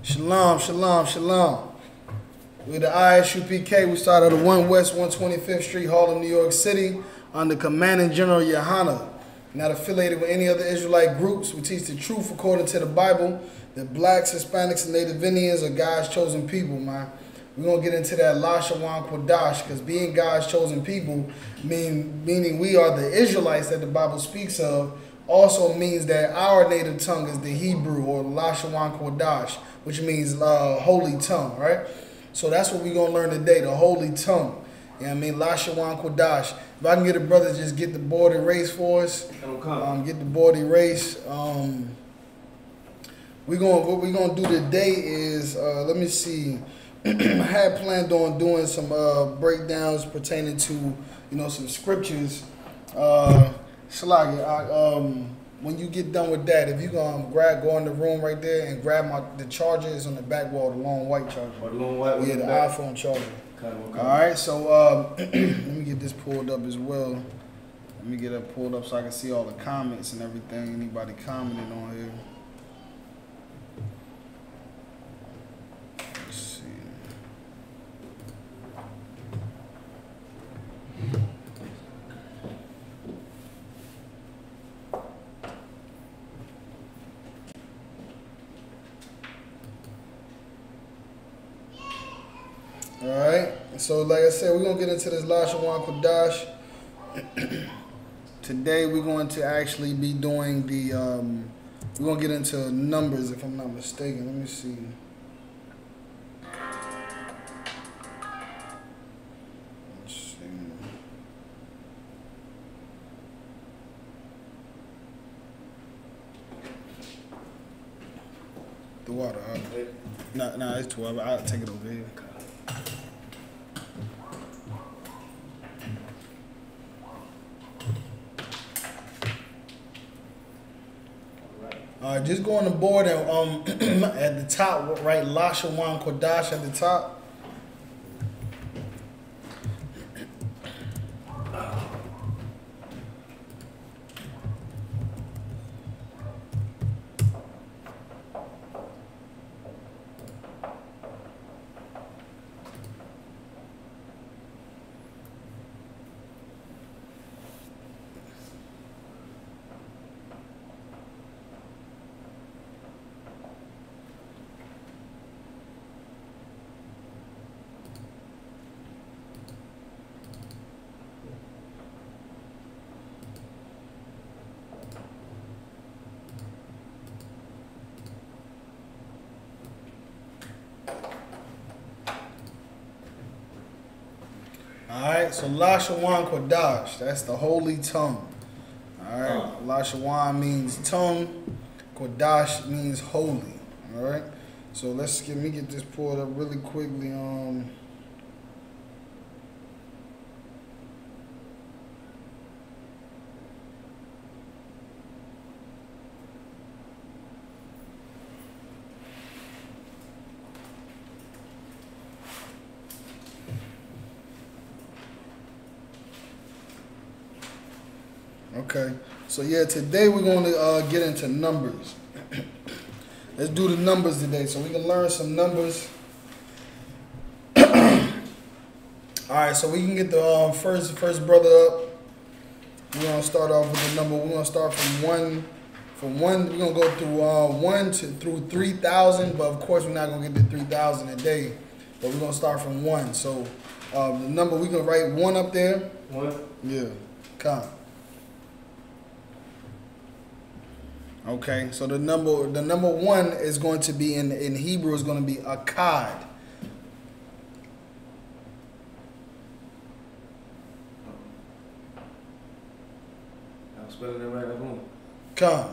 Shalom, shalom, shalom. We're the I.S.U.P.K. We started at 1 West 125th Street, Harlem, New York City, under Commanding General YAHANNA. Not affiliated with any other Israelite groups. We teach the truth according to the Bible, that blacks, Hispanics, and Native Indians are God's chosen people, man. We're going to get into that Lashawan Kodash, because being God's chosen people, meaning we are the Israelites that the Bible speaks of, also means that our native tongue is the Hebrew, or Lashawan Kodash, which means holy tongue, right? So that's what we're going to learn today, the holy tongue. You know what I mean? Lashawan Kodash. If I can get a brother just get the board erased for us. Get the board erased. What we're going to do today is, let me see. I had planned on doing some breakdowns pertaining to, some scriptures. Shalagi, when you get done with that, if you go in the room right there and grab the charger, is on the back wall, the long white charger. Or the long white? Yeah, the iPhone charger. Okay. All right, so let me get this pulled up as well. Let me get it pulled up so I can see all the comments and everything. Anybody commenting on here? Let's see. Alright, so like I said, we're going to get into this Lashawan Kodash. Today we're going to actually be doing the, we're going to get into numbers if I'm not mistaken. Let me see. Let's see. The water, No, it's 12. I'll take it over here. Just go on the board and at the top, write Lashawan Kodash at the top. Alright, so Lashawan Kodash, that's the holy tongue. Alright, Lashawan means tongue, Kodash means holy. Alright, so let me get this pulled up really quickly. Okay, so yeah, today we're going to get into numbers. Let's do the numbers today so we can learn some numbers. Alright, so we can get the first brother up. We're going to start off with the number. We're going to start from one. We're going to go through 1 through 3,000, but of course we're not going to get to 3,000 a day. But we're going to start from 1. So the number, we can write 1 up there. 1? Yeah, come. Okay, so the number 1 is going to be in Hebrew is going to be akkad. I'm spelling it right at home. Come.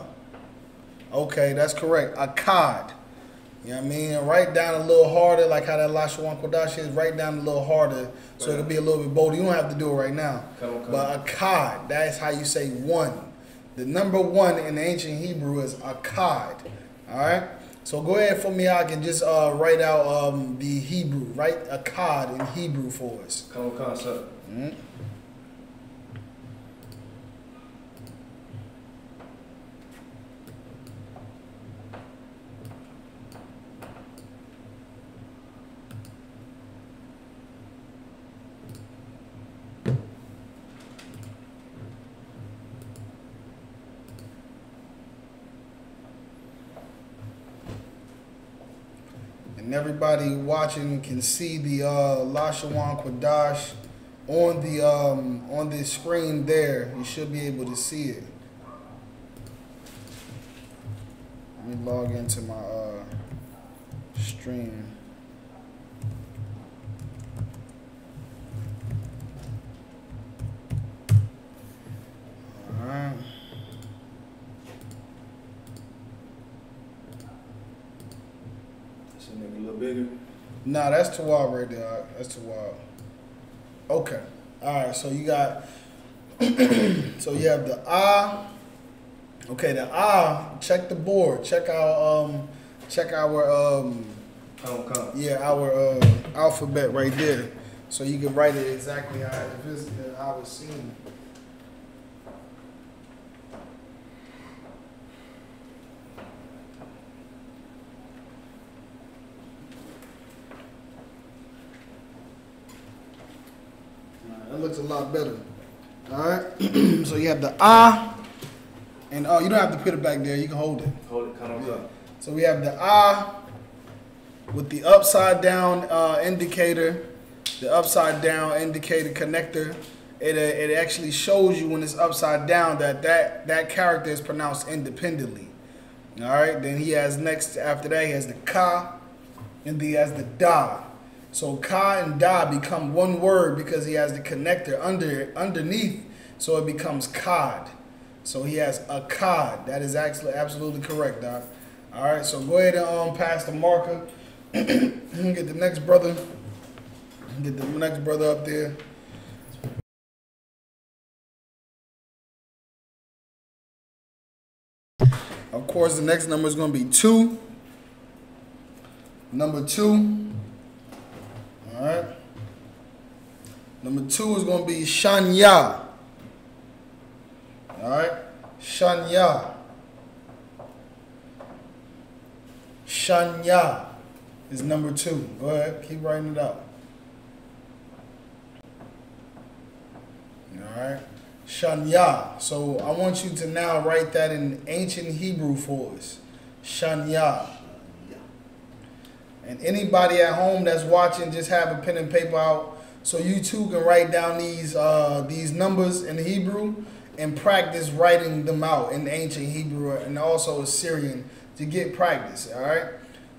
Okay, that's correct. Akkad. You know what I mean? Write down a little harder, like how that Lashawan Kodash is. Write down a little harder, so it'll be a little bit bolder. You don't have to do it right now. Come. But akkad, that's how you say 1. The number 1 in the ancient Hebrew is akkad. All right? So go ahead for me. I can just write out the Hebrew. Write akkad in Hebrew for us. COMCAST. And everybody watching can see the Lashawan Kwadash on the screen there. You should be able to see it. Let me log into my stream. All right. That's a nigga a little bigger. Nah, that's too wild right there. That's too wild. Okay. All right. So you got. So you have the I. Okay, the I. Check the board. Check our COMCAST. yeah, our alphabet right there. So you can write it exactly how it's seen. That looks a lot better. All right. So you have the I, and you don't have to put it back there. You can hold it. Hold it, kind of up. So we have the I with the upside down indicator, the upside down indicator connector. It actually shows you when it's upside down that character is pronounced independently. All right. Then he has next after that he has the ka, and then he has the da. So ka and da become one word because he has the connector underneath, so it becomes cod. So he has a cod. That is actually absolutely correct, Doc. All right, so go ahead and pass the marker. Get the next brother. Get the next brother up there. Of course, the next number is going to be 2. Number 2. All right. Number 2 is going to be Shanya. All right. Shanya. Shanya is number 2. Go ahead. Keep writing it out. All right. Shanya. So I want you to now write that in ancient Hebrew for us. Shanya. And anybody at home that's watching, just have a pen and paper out so you too can write down these numbers in Hebrew and practice writing them out in ancient Hebrew and also Assyrian to get practice, all right?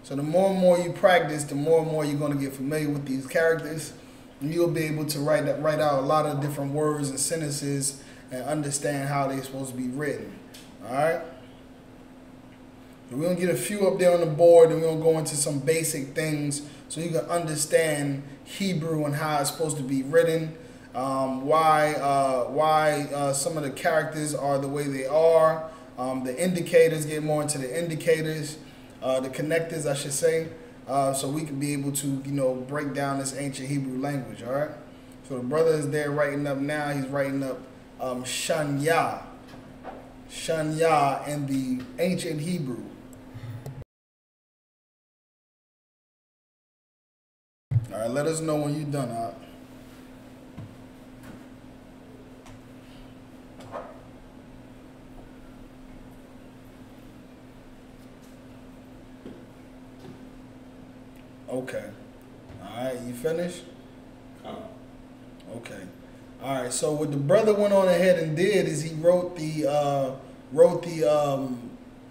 So the more and more you practice, the more and more you're going to get familiar with these characters, and you'll be able to write out a lot of different words and sentences and understand how they're supposed to be written, all right? We're going to get a few up there on the board, and we're going to go into some basic things so you can understand Hebrew and how it's supposed to be written, why some of the characters are the way they are, the indicators, get more into the indicators, the connectors, I should say, so we can be able to, break down this ancient Hebrew language, all right? So the brother is there writing up now. He's writing up Shanya. Shanya in the ancient Hebrew. All right, let us know when you're done, all right? Okay. All right, you finished? Okay. All right, so what the brother went on ahead and did is he wrote the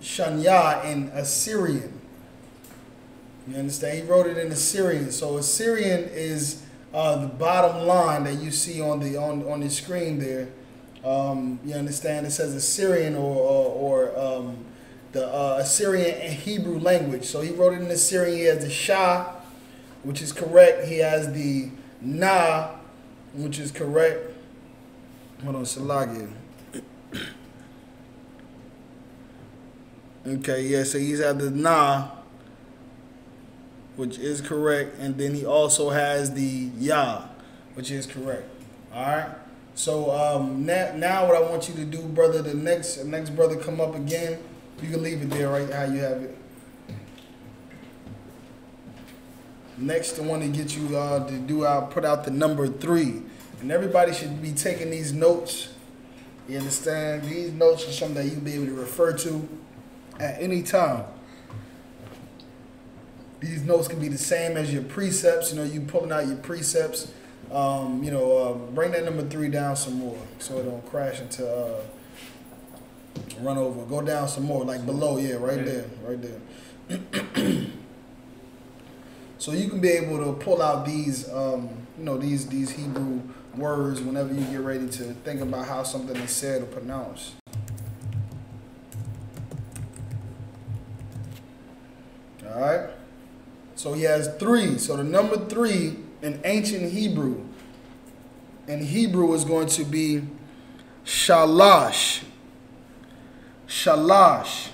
Shanya in Assyrian. You understand? He wrote it in Assyrian. So Assyrian is the bottom line that you see on the screen there. You understand? It says Assyrian or the Assyrian and Hebrew language. So he wrote it in Assyrian. He has the Shah, which is correct. He has the Na, which is correct. Hold on, Salagi. Okay, yeah, so he's at the Na, which is correct, and then he also has the Ya, which is correct. All right. So now what I want you to do, brother, the next brother come up again. You can leave it there, right? How you have it. Next, the one to get you to do, I'll put out the number 3, and everybody should be taking these notes. You understand? These notes are something that you'll be able to refer to at any time. These notes can be the same as your precepts. You know, you pulling out your precepts. Bring that number 3 down some more so it don't crash into run over. Go down some more, like below. Yeah, right there, right there. So you can be able to pull out these, these Hebrew words whenever you get ready to think about how something is said or pronounced. All right. So he has 3. So the number 3 in ancient Hebrew, is going to be shalash. Shalash.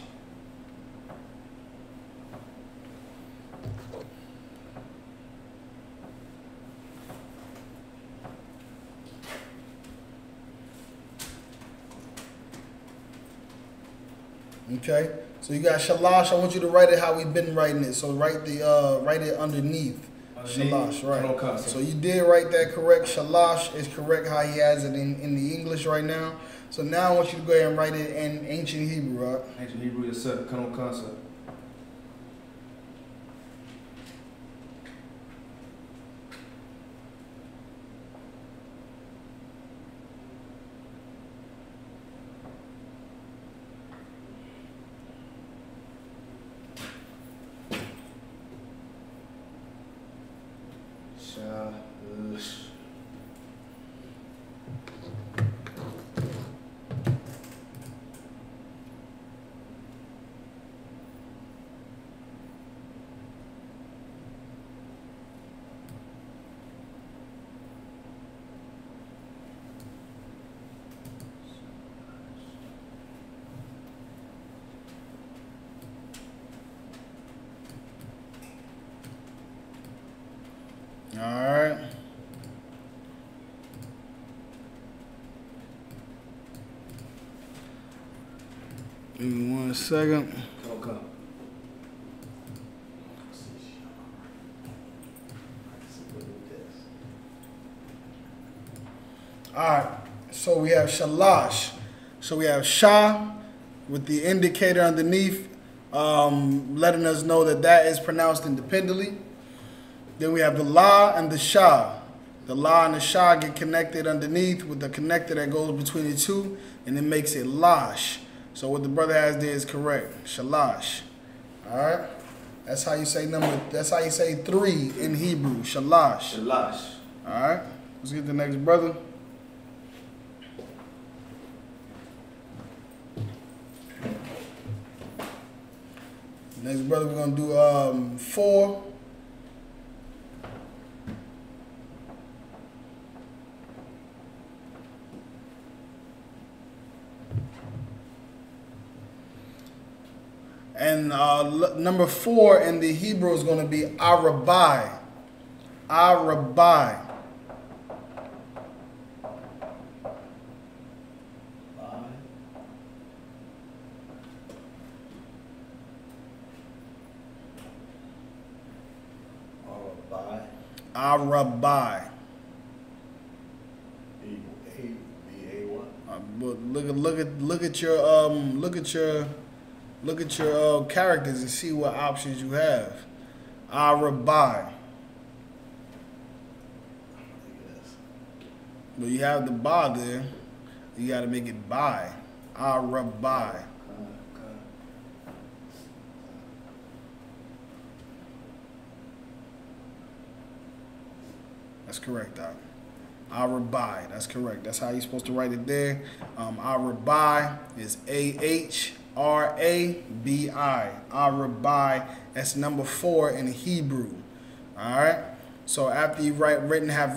Okay, so you got shalash. I want you to write it how we've been writing it. So write it underneath. Shalash, right? So you did write that correct. Shalash is correct how he has it in the English right now. So now I want you to go ahead and write it in ancient Hebrew, right? Ancient Hebrew, yes sir. COMCAST. All right. Give me 1 second. Okay. All right. So we have shalash. So we have sha with the indicator underneath, letting us know that that is pronounced independently. Then we have the la and the sha. The la and the sha get connected underneath with the connector that goes between the two, and it makes it lash. So what the brother has there is correct. Shalash. All right. That's how you say That's how you say 3 in Hebrew. Shalash. Shalash. All right. Let's get the next brother. Next brother, we're gonna do 4. And number 4 in the Hebrew is going to be Arabai. Arabai. Arabai. Look at your characters and see what options you have. Arabai. But you have the ba there. You got to make it by. Arabai. That's correct, Doc. Arabai. That's correct. That's how you're supposed to write it there. Arabai is A-H-R-A-B-I. Arabai. That's number 4 in Hebrew. All right. So after you have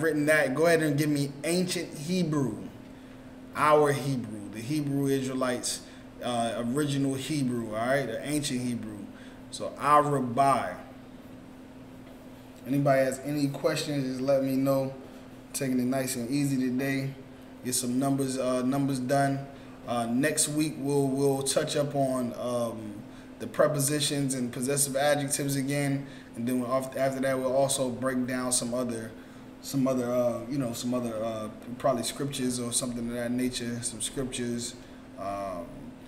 written that, go ahead and give me ancient Hebrew. Our Hebrew. The Hebrew Israelites' original Hebrew. All right. The ancient Hebrew. So Arabai. Anybody has any questions, just let me know. Taking it nice and easy today. Get some numbers done. Next week we'll touch up on the prepositions and possessive adjectives again, and then after that we'll also break down some other probably scriptures or something of that nature. Some scriptures,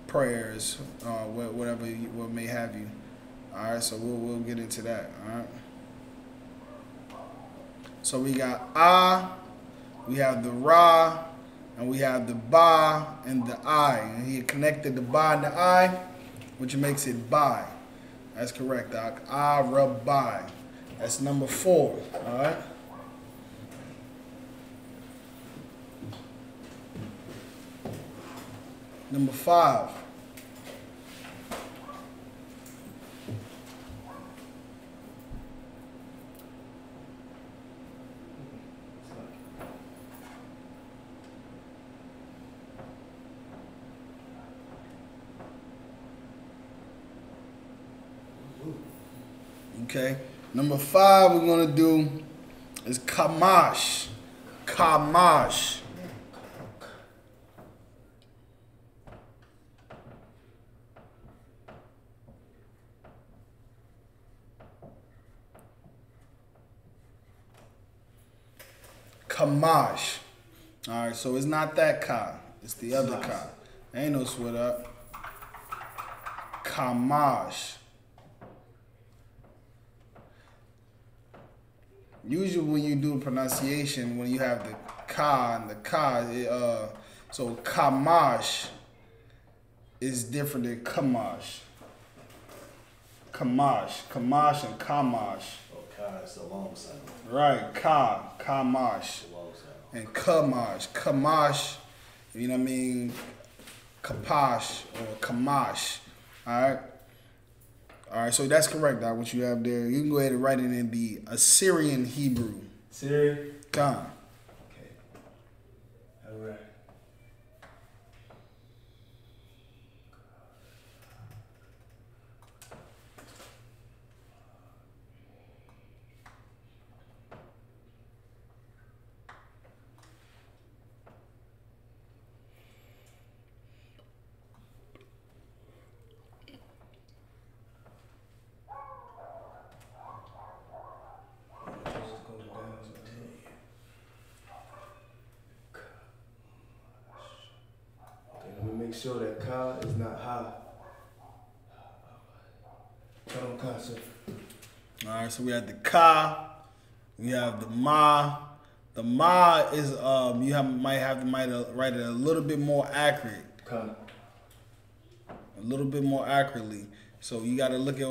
prayers, whatever what may have you. All right, so we'll get into that. All right. So we got ah, we have the ra, and we have the ba and the I. And he connected the ba and the I, which makes it bi. That's correct, Doc. Ah, rabbi. That's number 4. All right. Number 5. Okay. Number 5 we're gonna do is kamash. Kamash. Kamash. All right, so it's not that ka. It's the other ka. Ain't no sweat up. Kamash. Usually when you do a pronunciation, when you have the ka and the ka, so kamash is different than kamash. Kamash, kamash and kamash. Oh, ka is a long sound. Right, ka, kamash. Long sound. And kamash, kamash, you know what I mean? Kapash or kamash. All right, so that's correct, Doc, what you have there. You can go ahead and write it in the Assyrian Hebrew. Syrian? Khan. Okay. All right. Make sure that ka is not ha. COMCAST. All right, so we have the ka, we have the ma. The ma is might have to write it a little bit more accurate. Ka. A little bit more accurately. So you got to look at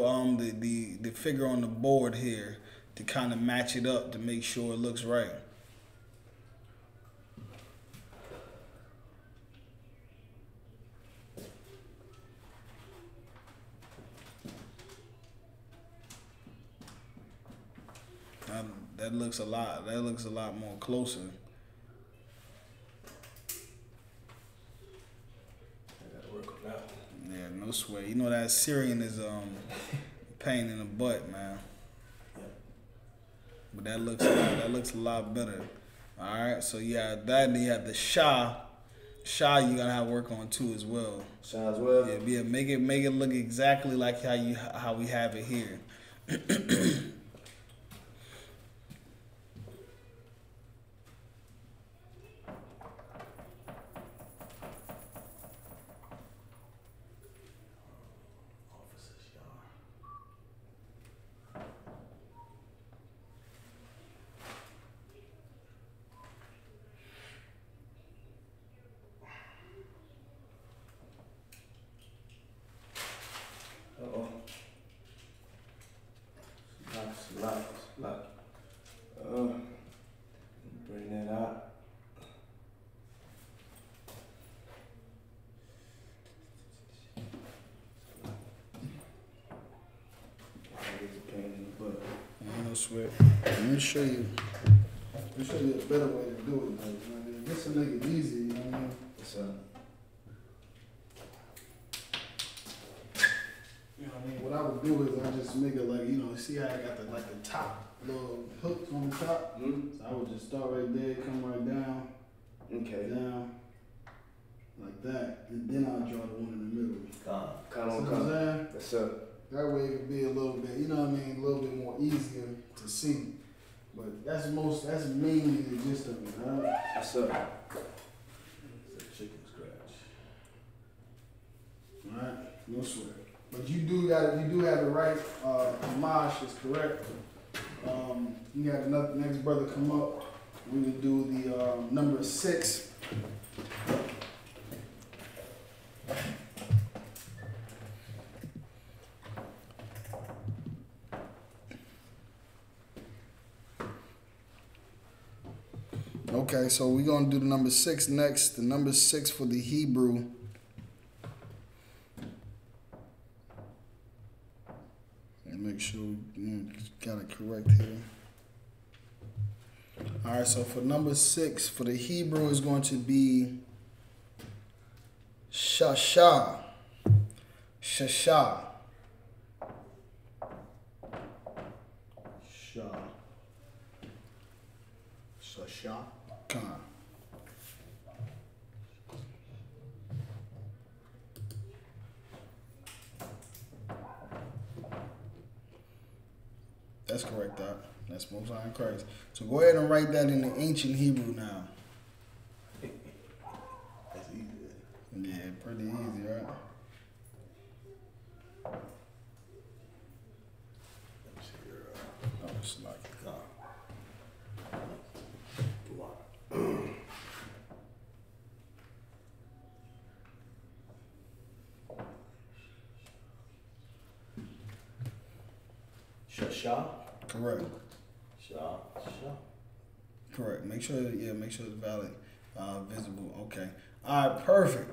the figure on the board here to kind of match it up to make sure it looks right. That looks a lot more closer. I gotta work on that. Yeah, no sweat. You know that Syrian is pain in the butt, man. Yeah. But that looks a lot better. All right, so you have that, and then you have the sha. Sha you gotta have work on too as well. Sha as well. Yeah, make it look exactly like how we have it here. Lock. Bring that out. No sweat. Let me show you a better way to do it. Like, you know what I mean? This will make it easy, you know what I mean? What's up? You know what I mean? What I would do is I just make it like, you know, see how I got the top little hooks on the top? Mm-hmm. So I would just start right there, come right down. Okay. Down. Like that. And then I'll draw the one in the middle. Come on. See what I'm saying? Yes, sir. That way it could be a little bit, you know what I mean, a little bit more easier to see. But that's mainly the gist of it, right? Yes, sir. It's a chicken scratch. Alright, no sweat. But you do have it right. Mosh is correct. You have another next brother come up. We will do the number 6. Okay, so we're gonna do the number 6 next. The number 6 for the Hebrew. Make sure we got it correct here. All right, so for number 6 for the Hebrew is going to be shasha. Shasha. Shasha. Come. That's correct, Doc. That's most high in Christ. So go ahead and write that in the ancient Hebrew now. That's easy. Yeah, pretty easy, right? Let me see here. Oh, it's like Shasha. correct. Shah. Correct. Make sure it's valid, visible. Okay. All right, perfect.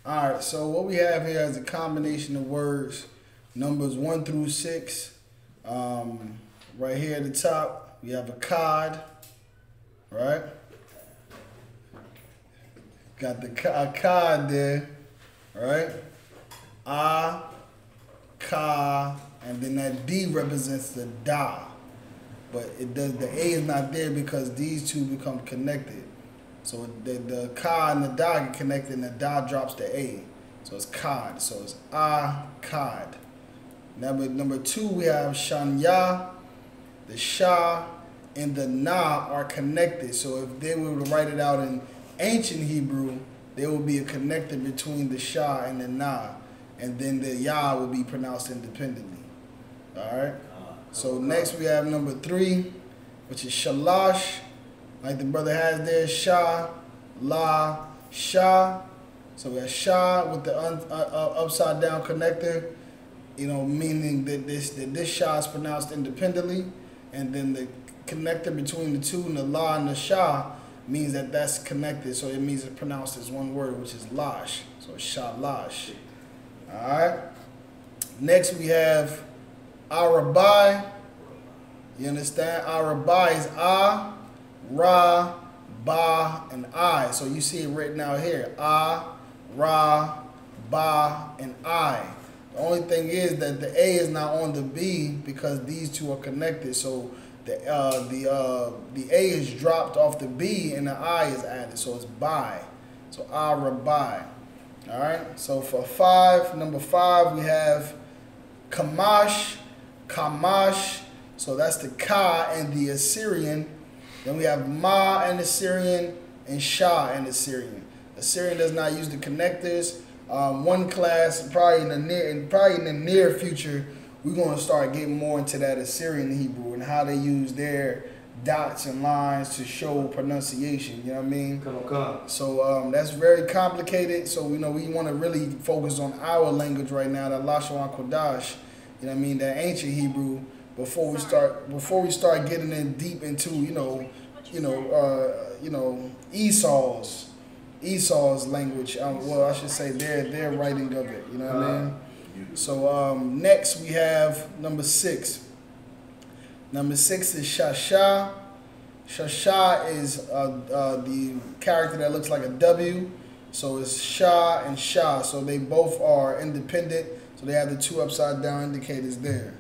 All right, so what we have here is a combination of words, numbers 1 through 6. Right here at the top, we have a cod, right? Got the cod there, right? Ka, and then that D represents the da. But it does, the A is not there because these two become connected. So the ka and the da get connected and the da drops the A. So it's cod. So it's cod. Number 2, we have shanya. The sha and the na are connected. So if they were to write it out in ancient Hebrew, there will be a connector between the sha and the na. And then the ya will be pronounced independently. All right? So next we have number 3, which is shalash. Like the brother has there, sha, la, sha. So we have sha with the upside down connector, meaning that this sha is pronounced independently. And then the connector between the two, and the la and the sha, means that that's connected. So it means it's pronounced as one word, which is lash. So shalash. All right. Next we have Arabai. You understand? Arabai is A, Ra, Ba, and I. So you see it written out here. A, Ra, Ba, and I. The only thing is that the A is not on the B because these two are connected. So the A is dropped off the B and the I is added. So it's by. So Arabai. All right. So for number 5, we have Kamash. So that's the Ka and the Assyrian. Then we have Ma and Assyrian and Shah and Assyrian. Assyrian does not use the connectors. One class, probably in the near future, we're going to start getting more into that Assyrian Hebrew and how they use their dots and lines to show pronunciation. You know what I mean? Come. So that's very complicated. So we want to really focus on our language right now, the Lashon Kodash. You know what I mean? That ancient Hebrew. Before we start getting in deep into Esau's language. Well, I should say their writing of it. You know what I mean? So next we have number 6. Number 6 is Shasha. Shasha is the character that looks like a W. So it's Sha and Sha. So they both are independent. So they have the 2 upside down indicators there.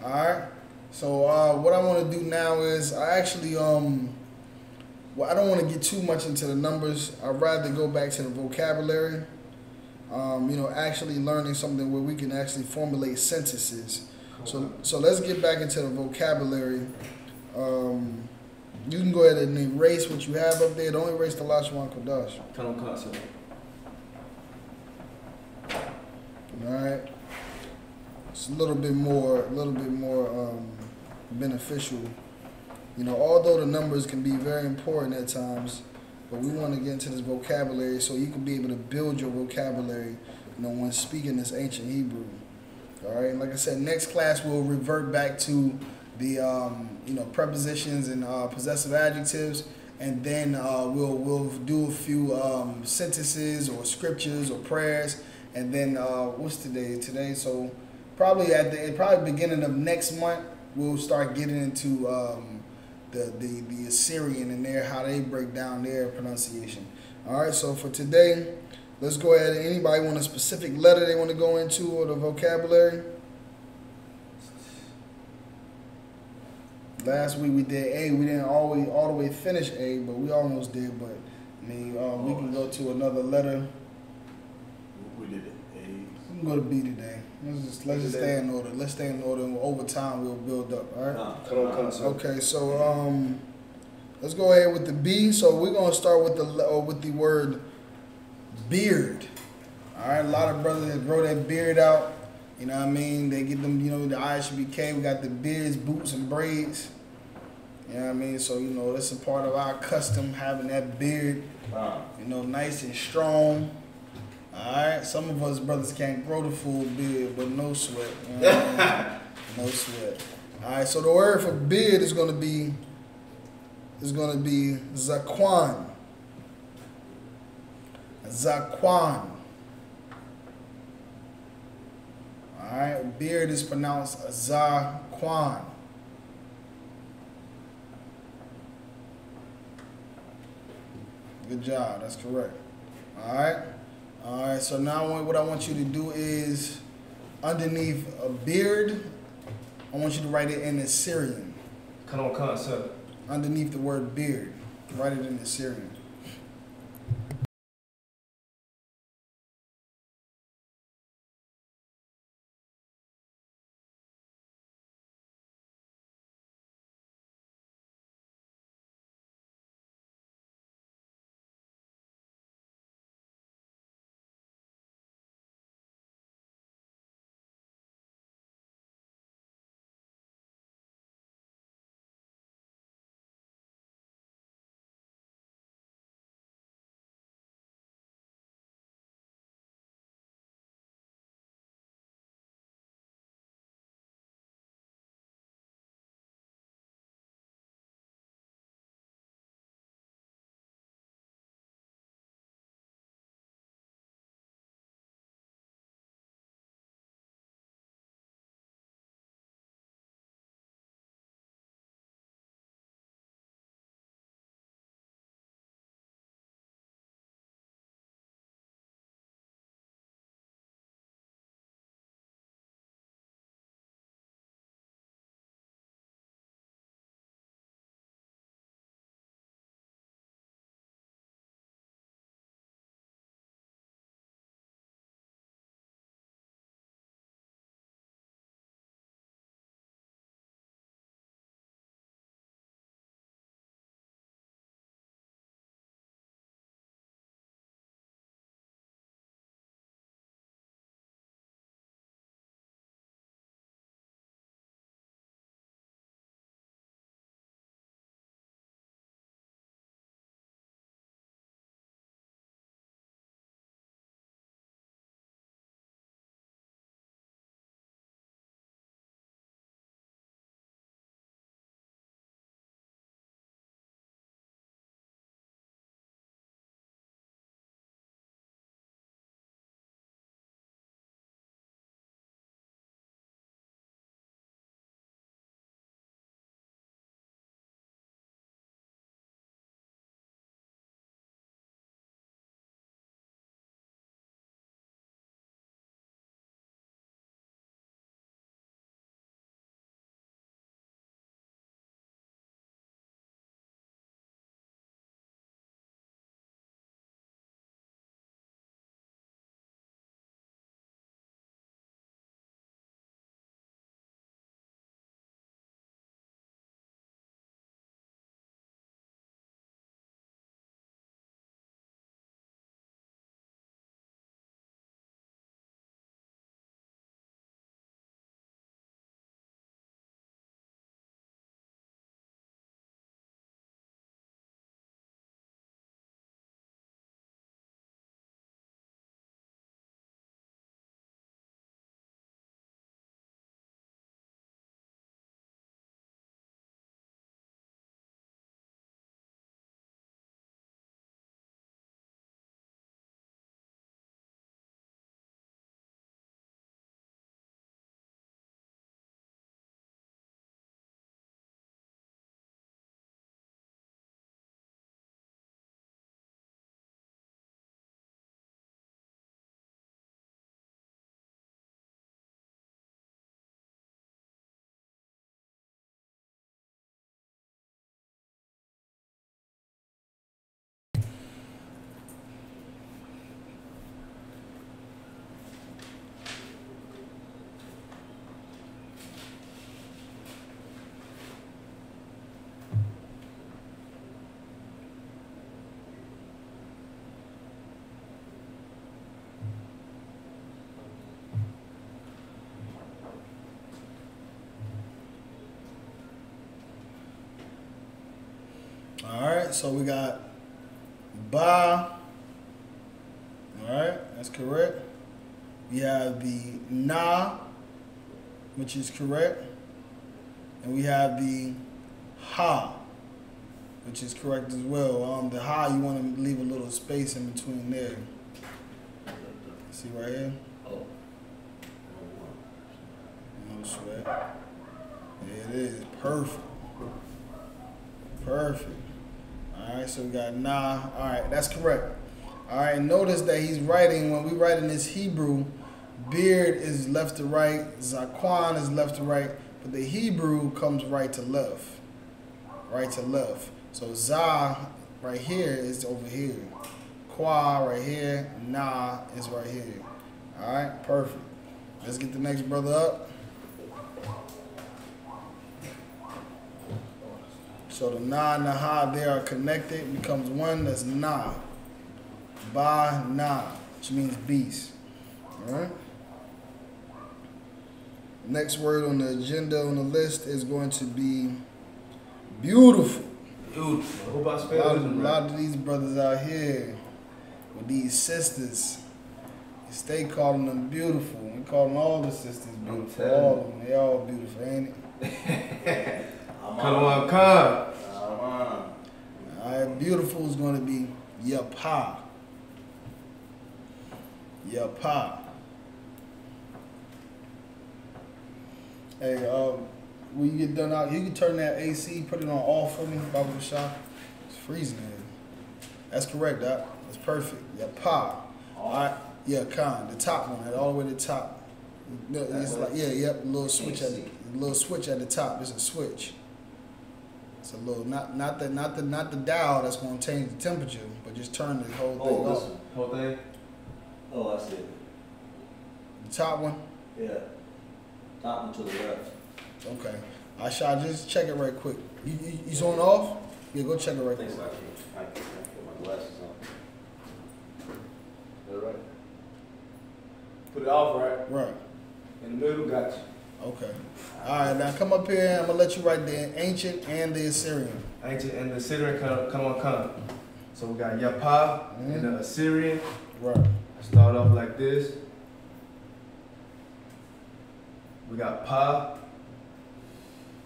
All right. So what I want to do now is I actually I don't want to get too much into the numbers. I'd rather go back to the vocabulary. Actually learning something where we can actually formulate sentences. So let's get back into the vocabulary. You can go ahead and erase what you have up there. Don't erase the Lashon Kodash. COMCAST. All right. It's a little bit more beneficial. You know, although the numbers can be very important at times, but we want to get into this vocabulary so you can be able to build your vocabulary, you know, when speaking this ancient Hebrew. All right. And like I said, next class we'll revert back to the you know, prepositions and possessive adjectives, and then we'll do a few sentences or scriptures or prayers, and then what's today? Today, so probably at the beginning of next month we'll start getting into the Assyrian and how they break down their pronunciation. All right, so for today, let's go ahead. Anybody want a specific letter they want to go into or the vocabulary? Last week we did A. We didn't always all the way finish A, but we almost did. But I mean, we can go to another letter. We did it. A. We can go to B today. Let's just stay in order. Let's stay in order, and over time we'll build up. All right. Okay, so let's go ahead with the B. So we're gonna start with the word beard. All right. A lot of brothers that grow their beard out. You know what I mean? They get them, you know, the I.S.U.P.K. We got the beards, boots, and braids. You know what I mean? So, you know, that's a part of our custom, having that beard, you know, nice and strong. All right? Some of us brothers can't grow the full beard, but no sweat. You know what I mean? No sweat. All right, so the word for beard is going to be Zaquan. Zaquan. All right, beard is pronounced Zaquan. Good job, that's correct. All right, so now what I want you to do is, underneath a beard, I want you to write it in Assyrian. sir. Underneath the word beard, write it in Assyrian. Alright, so we got Ba. Alright, that's correct. We have the Na, which is correct. And we have the Ha, which is correct as well. The Ha, you want to leave a little space in between there. See right here? Oh. No sweat. There it is. Perfect. Perfect. Alright, so we got Na. Alright, that's correct. Alright, notice that he's writing, when we write in this Hebrew, beard is left to right, Zakwan is left to right, but the Hebrew comes right to left. Right to left. So Za right here is over here. Kwa right here, Na is right here. Alright, perfect. Let's get the next brother up. So the Na and the Ha there are connected, becomes one, that's Na. Ba Na, which means beast. Alright? Next word on the agenda on the list is going to be beautiful. Beautiful. Hope I A spelled it right. lot of these brothers out here with these sisters, they stay calling them beautiful. We calling all the sisters beautiful. All of them, they all beautiful, ain't it? Come on, come. Alright, beautiful is going to be Y.A.P.K. Y.A.P.K. Hey, when you get done out, you can turn that AC, put it on off for me, Baba Shah. It's freezing here. That's correct, Doc. That's perfect. Y.A.P.K. Alright, yeah, the top one, all the way to the top. It's like, yep, a little switch at the top. It's a switch. It's a little, not the dial that's going to change the temperature, but just turn the whole thing off. Whole thing? Oh, I see it. The top one? Yeah. Top one to the left. Okay. I shall just check it right quick. You on off? Yeah, go check it right quick. I can't put my glasses on. That right? Put it off right. Right. In the middle, got you. Okay. All right, now come up here and I'm going to let you write the ancient and the Assyrian. Ancient and the Assyrian come. So we got Y.A.P.K. and the Assyrian. Right. Start off like this. We got Pa.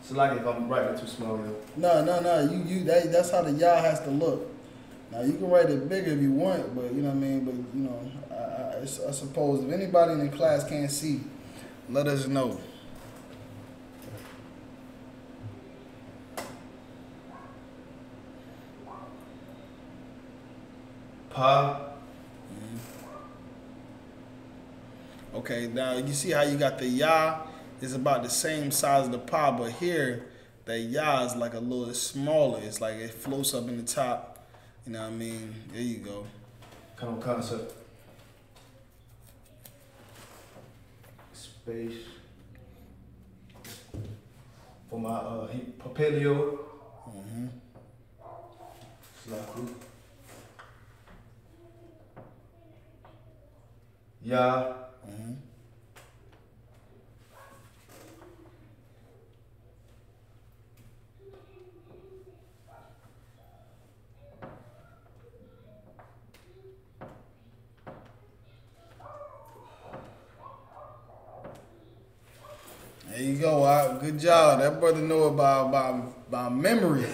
So like if I'm writing it too small, yo. No. That's how the Yah has to look. Now you can write it bigger if you want, but you know what I mean. But you know, I suppose if anybody in the class can't see, let us know. Pa. Okay, now you see how you got the Yah is about the same size as the Pa, but here the Yah is like a little smaller. It's like it floats up in the top. You know what I mean? There you go. Come on, concept. Space. For my Papilio. Slaku. Ya. There you go. Good job. That brother know about memory.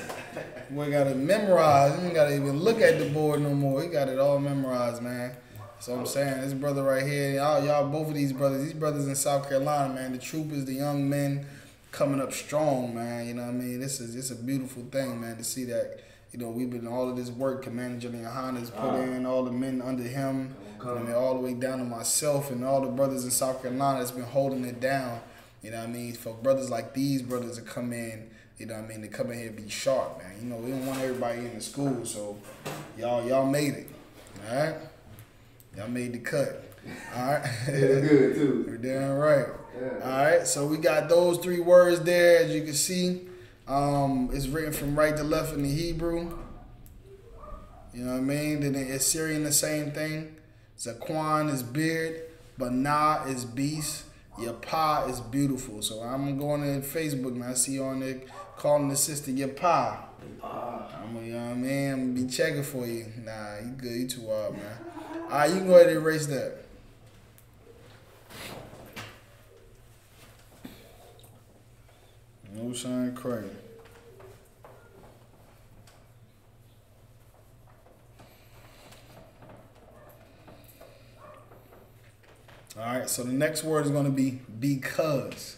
We got to memorize. You ain't got to even look at the board no more. He got it all memorized, man. So I'm saying, this brother right here, y'all both of these brothers in South Carolina, man, the troopers, the young men coming up strong, man. You know what I mean? It's a beautiful thing, man, to see that, you know, we've been all of this work Commander General YAHANNA has put in, all the men under him, I mean, all the way down to myself and all the brothers in South Carolina that's been holding it down. You know what I mean? For brothers like these brothers to come in, you know what I mean, to come in here and be sharp, man. You know, we don't want everybody in the school, so y'all made it, all right? Y'all made the cut. All right. Yeah, good too. You're damn right. Yeah. All right. So we got those 3 words there, as you can see. It's written from right to left in the Hebrew. You know what I mean? Then the Assyrian, the same thing. Zakwan is beard. Bana is beast. Y.A.P.K. is beautiful. So I'm going to Facebook and I see you on there calling the sister Y.A.P.K. you know what I mean? I'm gonna be checking for you. Nah, you good. You too wild, man. All right, you can go ahead and erase that. No shine crazy. All right, so the next word is going to be because.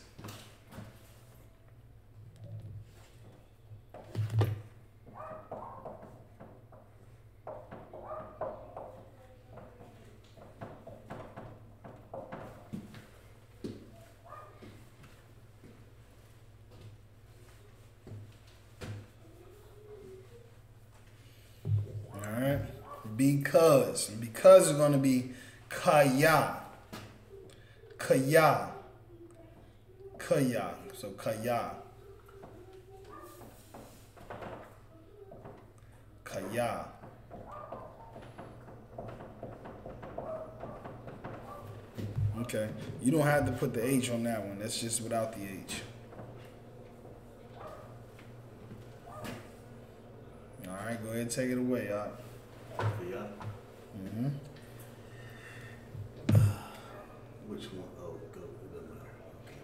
All right, because. Because is going to be kaya. Kaya. Kaya. So kaya. Kaya. Okay. You don't have to put the H on that one. That's just without the H. All right, go ahead and take it away, y'all. Yeah. Mm-hmm. Which one? Oh, go. It doesn't matter. Okay.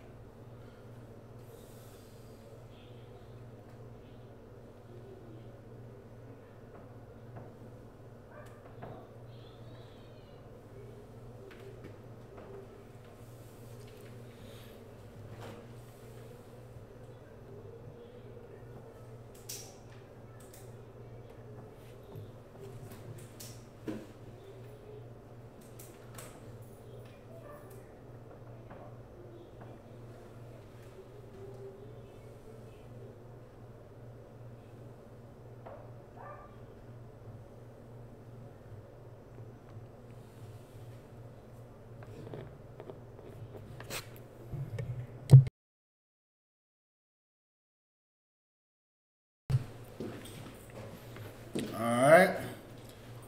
All right.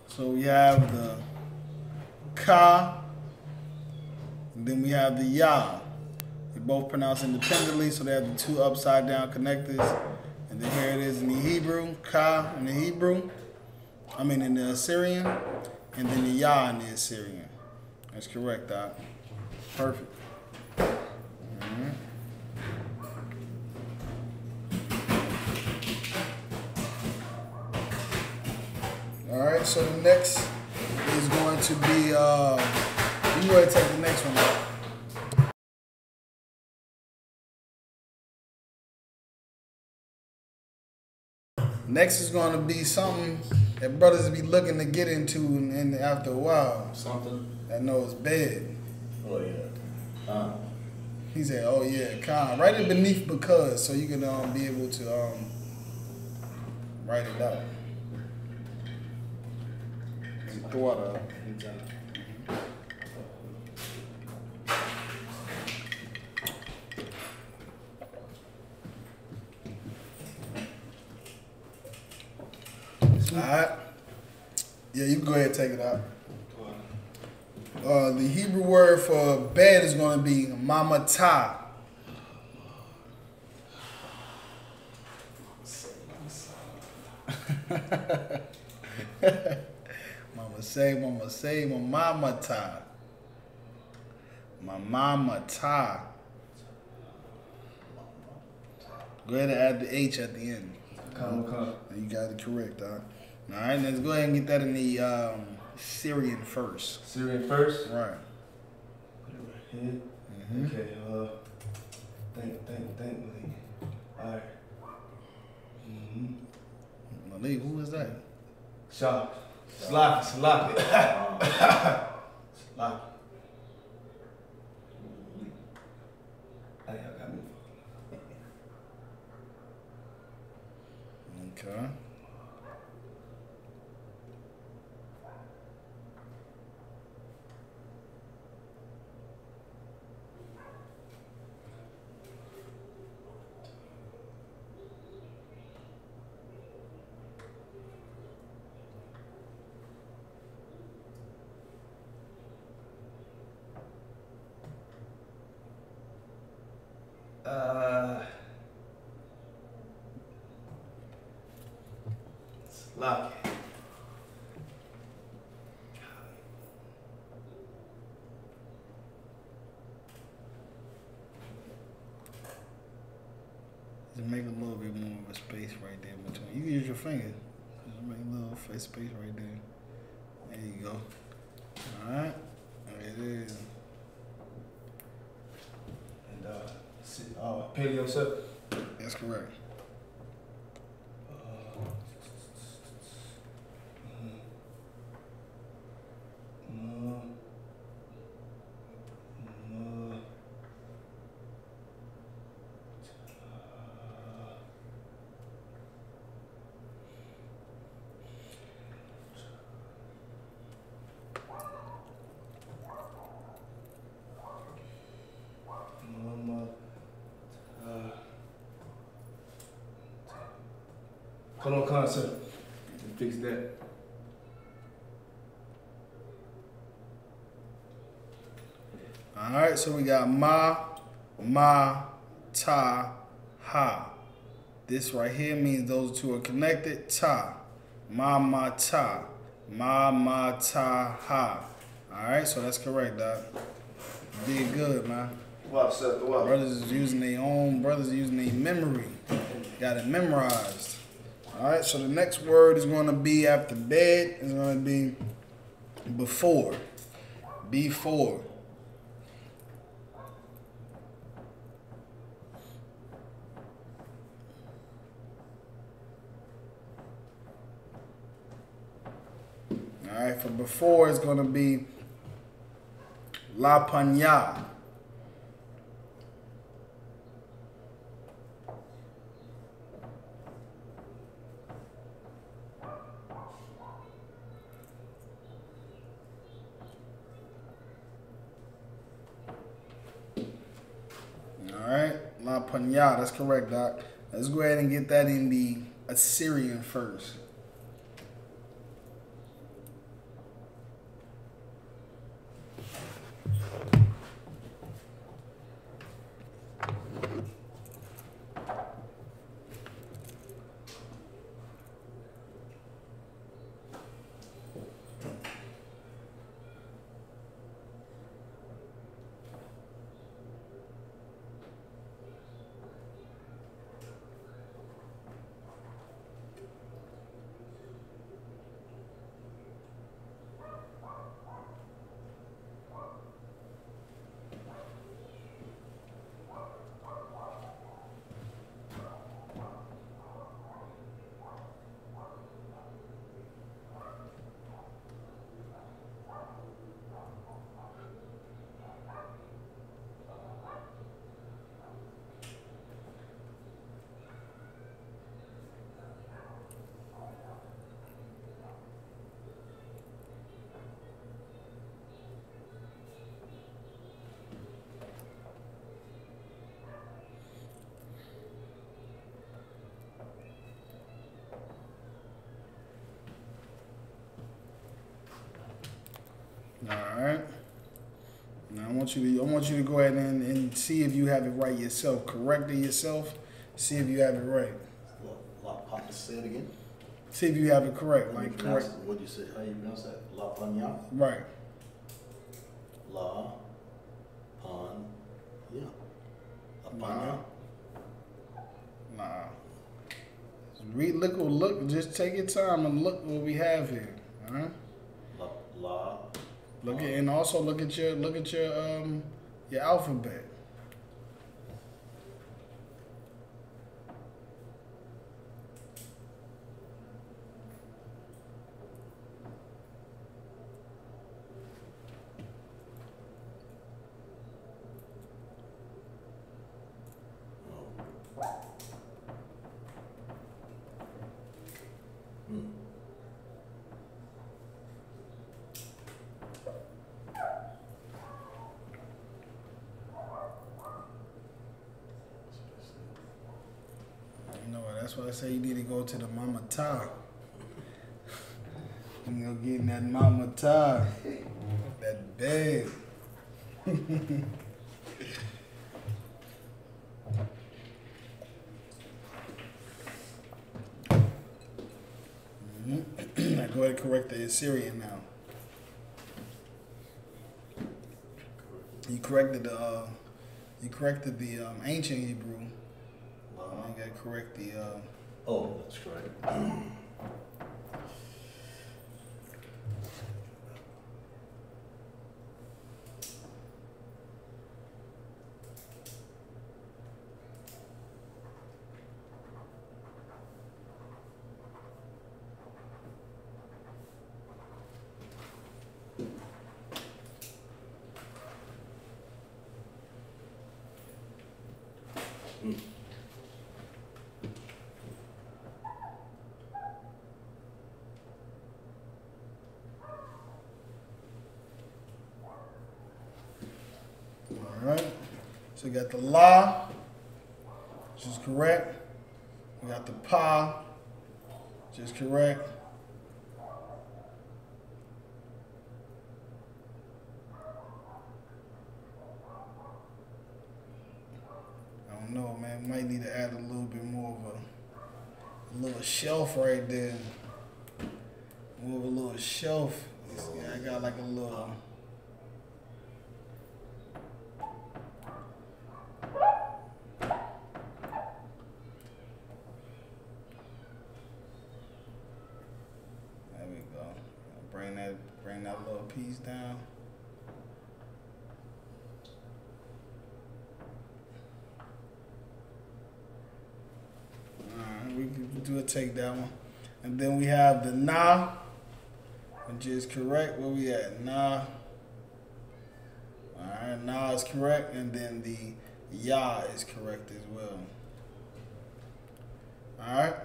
So we have the ka, and then we have the ya. They both pronounced independently, so they have the two upside down connectors. And then here it is in the Hebrew, ka in the Hebrew. I mean in the Assyrian, and then the ya in the Assyrian. That's correct, Doc. Perfect. Mhm. All right, so the next is going to be, you go ahead and take the next one out. Next is going to be something that brothers be looking to get into and after a while. Something. That knows bed. Oh, yeah. He said, oh yeah, con. Write it beneath because so you can be able to write it out. Throw out a Alright. Yeah, you can go ahead and take it out. The Hebrew word for bed is going to be mamata. Mama say, my mamata. My mamata. Go ahead and add the H at the end. You got it correct, dog. All right, let's go ahead and get that in the Syrian first. Syrian first? Right. Put it right here. Mm-hmm. Okay, think, Malik. Alright. Malik, who is that? Shop. Slock. Slock. I got me. Okay. Lock it. Just make a little bit more of a space right there between. You can use your finger. Just make a little space right there. There you go. Alright. There it is. And paleo yourself. That's correct. Come on, concept. Fix that. Alright, so we got ma, ta, ha. This right here means those two are connected. Ta. Ma, ta. Ma, ta, ha. Alright, so that's correct, Doc. You did good, man. What, sir? What? Brothers is using their memory. Got it memorized. Alright, so the next word is going to be after bed. It's going to be before. Before. Alright, for before it's going to be la paña. Alright, La Paña, that's correct, Doc. Let's go ahead and get that in the Assyrian first. Alright. Now I want you to go ahead and see if you have it right yourself. Correct it yourself. See if you have it right. Say it again. See if you have it correct. Like correct. What do you say? How you pronounce that? La Paña? Right. La Paña. La Paña. Nah. Look. Just take your time and look what we have here. All right. La. Look at and also look at your alphabet. That's why I say you need to go to the Mama Ta. You know, getting that Mama Ta, that bed. Go ahead and correct the Assyrian now. You corrected the ancient Hebrew. You gotta correct the Oh, that's right. Alright. So we got the La, which is correct. We got the Pa, which is correct. I don't know, man. Might need to add a little bit more of a little shelf right there. More of a little shelf. I got like a little. There we go. Bring that little piece down. We can do a take that one. And then we have the Na, which is correct. Where we at? Na. Alright, Na is correct. And then the Ya is correct as well. Alright.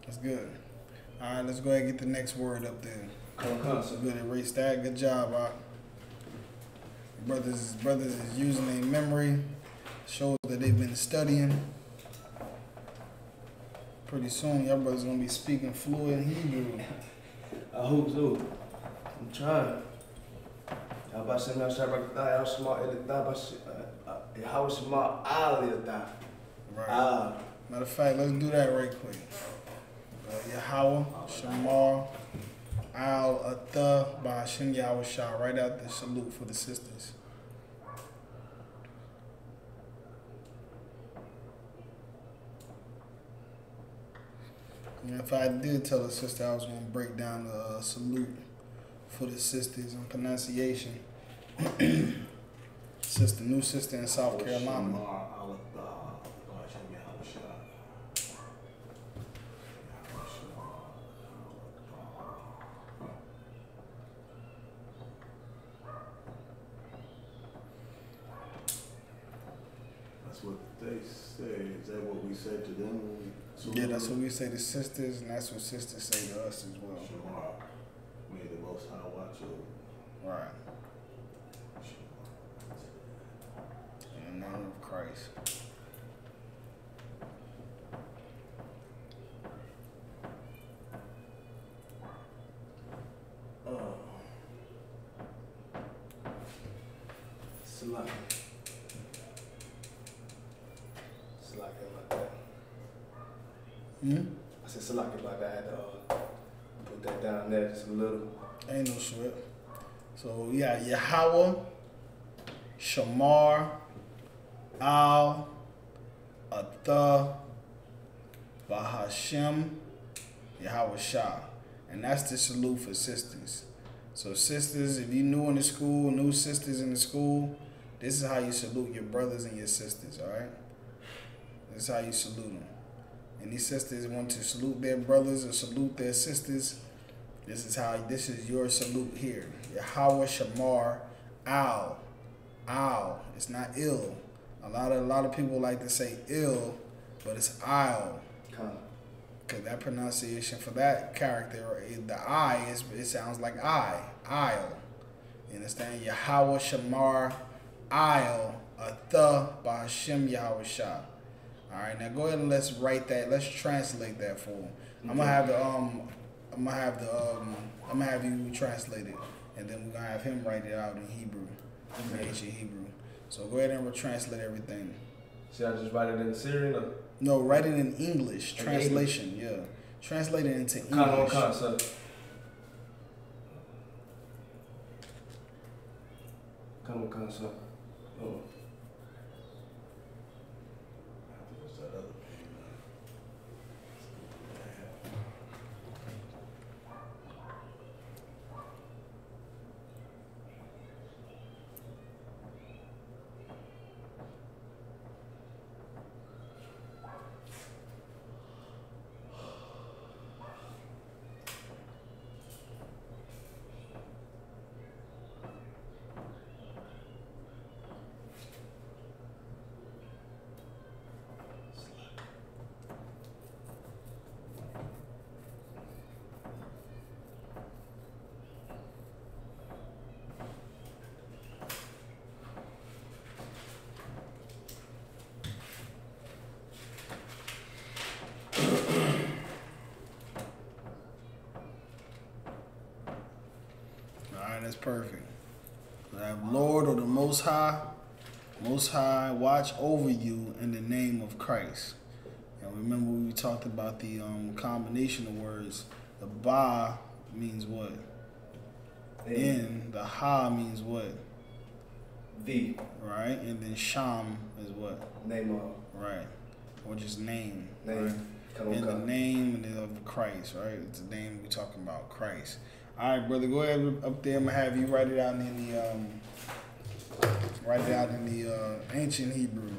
That's good. Alright, let's go ahead and get the next word up there. So good, erase that. Good job, Rock. Brothers is using their memory. Shows that they've been studying. Pretty soon, y'all brothers gonna be speaking fluent Hebrew. I hope so. I'm trying. Right. Matter of fact, let's do that right quick. Yahweh, Shamar, Al-Atha, Bahashim Yahweh Shah. Right out the salute for the sisters. And if I did tell a sister I was going to break down the salute for the sisters on pronunciation, new sister in South Carolina. That's what they say. Is that what we said to them when we? Yeah, that's what we say to sisters, and that's what sisters say to us as well. Shamar, may the Most High watch over. Right. In the name of Christ. I said select it like that. I had to put that down there just a little. Ain't no sweat. So yeah, Yahweh, Shamar, Al, Atha, Bahashim, Yahweh Shah. And that's the salute for sisters. So sisters, if you new in the school, new sisters in the school, this is how you salute your brothers and your sisters, all right? This is how you salute them. And these sisters want to salute their brothers or salute their sisters. This is your salute here. Yahweh Shamar Al. Al. It's not ill. A lot of people like to say ill, but it's Al. Because that pronunciation for that character, the I, it sounds like I. I'll. You understand? Yahweh Shamar I'll. Atha Bahashim Yahweh Shah. All right, now go ahead and let's write that. Let's translate that for him. I'm gonna have you translate it, and then we're gonna have him write it out in Hebrew, in ancient Hebrew. So go ahead and translate everything. Should I just write it in Syrian or? No, write it in English. Translation, yeah. Translate it into English. COMCAST. Oh. What's that other page? Alright, that's perfect. I have Lord or the Most High, watch over you in the name of Christ. And remember we talked about the combination of words. The Ba means what? In. The Ha means what? The. Right? And then Sham is what? Name of. Right. Or just name. Name. Right? In the name of Christ, right? It's the name we're talking about, Christ. All right, brother, go ahead up there. I'm gonna have you write it out in the ancient Hebrew.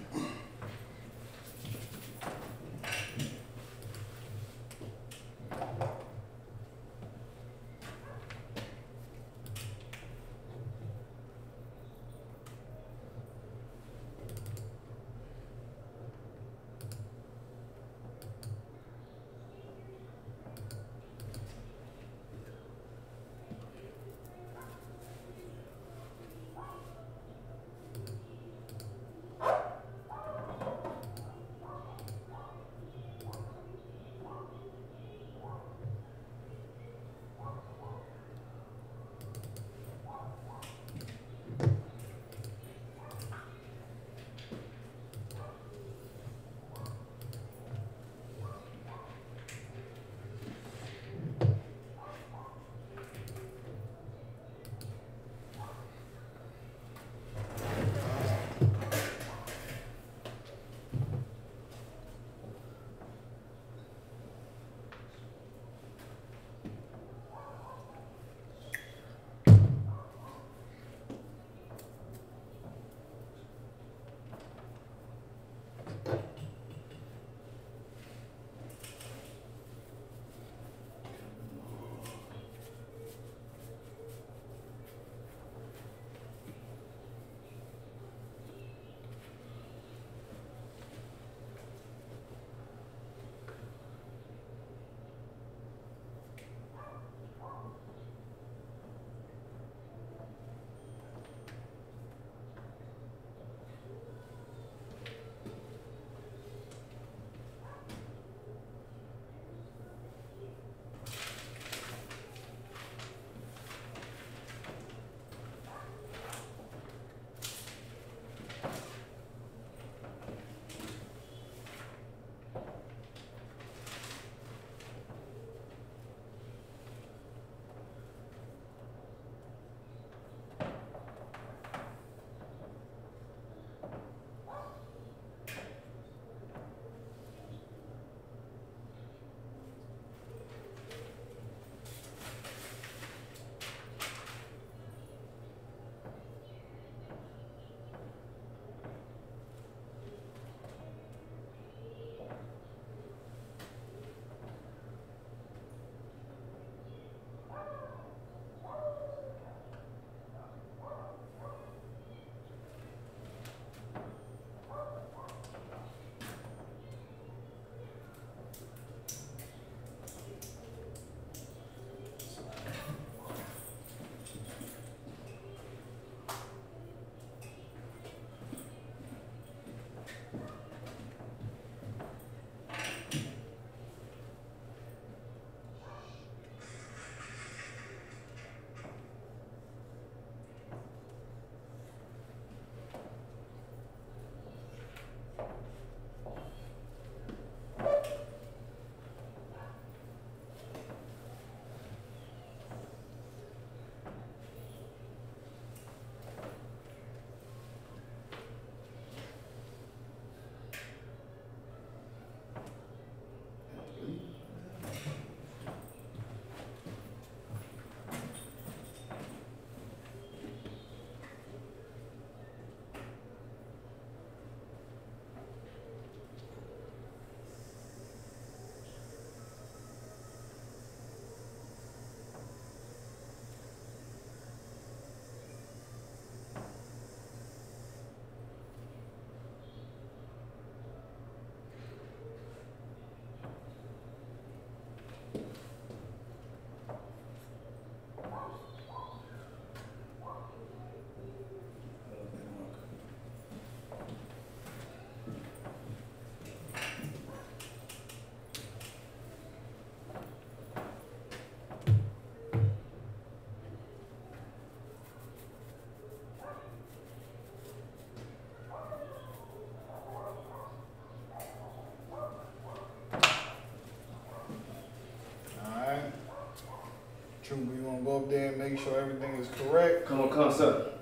go up there and make sure everything is correct. Come on, concept.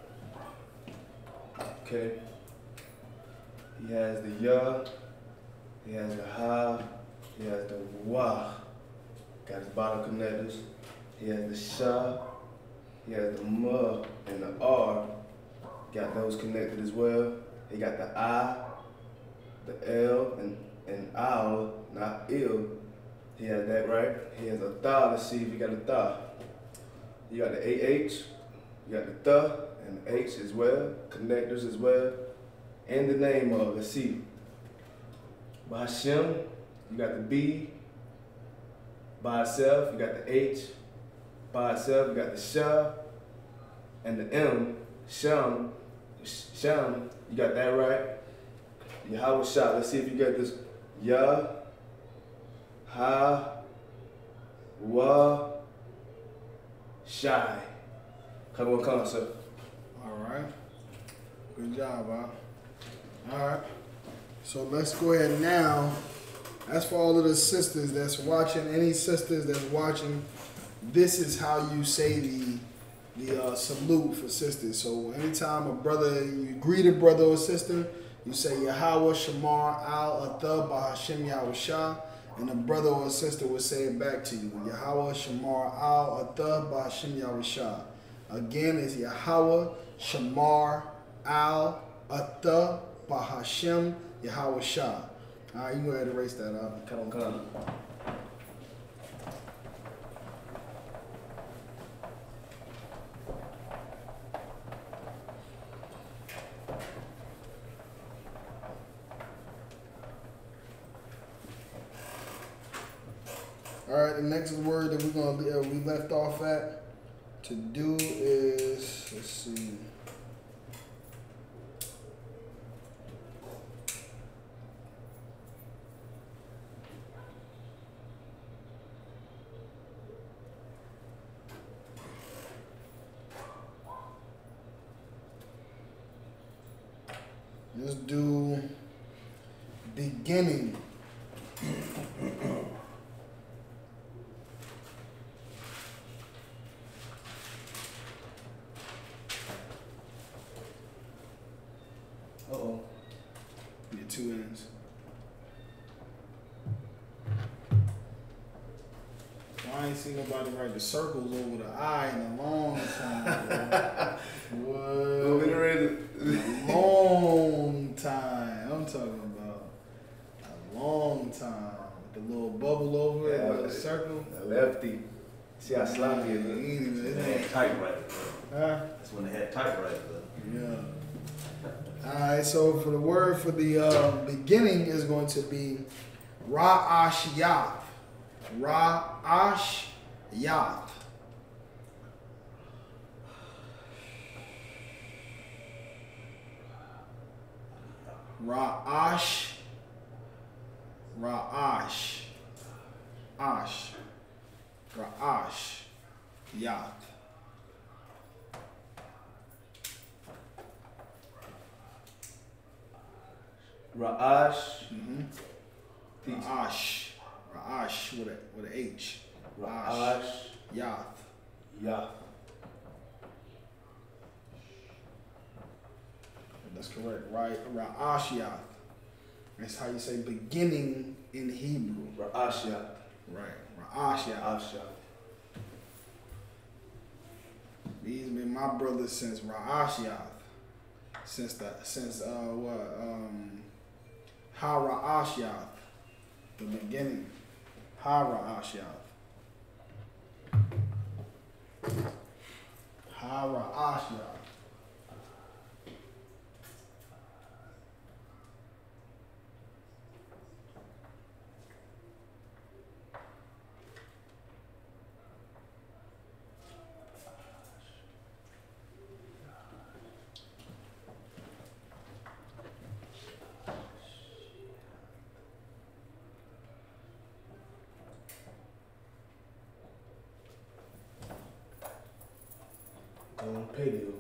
Okay. He has the ya, he has the ha, he has the wa. Got his bottom connectors. He has the sha, he has the ma and the r. Got those connected as well. He got the I, the L, and owl, not ill. He has that right. He has a tha. Let's see if he got a tha. You got the AH, you got the tha and the H as well, connectors as well, and the name of, let's see. By Hashem, you got the B, by itself, you got the H, by itself, you got the Sha, and the M, Sham, you got that right. Yahweh Shah, let's see if you got this. Ya, Ha, Wa, Shai. Come on, concept. All right. Good job, Bob. All right. So let's go ahead now. As for all of the sisters that's watching, any sisters that's watching, this is how you say the salute for sisters. So anytime a brother, you greet a brother or sister, you say Yahweh Shamar Al Atha Bahashem Yahweh Shah, and the brother or sister will say it back to you. Yahweh Shamar Al Atha Bahashem Yahweh Shah. Again, it's Yahweh Shamar Al Atha Bahashem Yahweh Shah. All right, you go ahead and erase that up. Come on, come. All right, the next word that we left off at to do is, let's see. Let's do beginning. Uh-oh. Get two ends. I ain't seen nobody write the circles over the I in a long time. What? A long time. I'm talking about a long time. With the little bubble over it, with the circle. Lefty. See how sloppy it is. They had typewriter. Huh? That's when they had typewriter. Yeah. Alright, so for the word for the beginning is going to be Ra'ashiyath. Ra'ashiyath. Ra'ash. Ra'ash. Ash. Ra'ash. Yath. Ra'ash. Ra'ash. Ra'ash with an H. Ra'ash. Yath. Yath. That's correct, right? Ra'ash Yath. That's how you say beginning in Hebrew. Ra'ash Yath. Right. Ra'ash Yath. Ra'ash Yath. These been my brothers since Ra'ash Yath. Since Ha Ra'ash Yath. The beginning. Ha Ra'ash Yath. Ha Ra'ash Yath. Pay deal.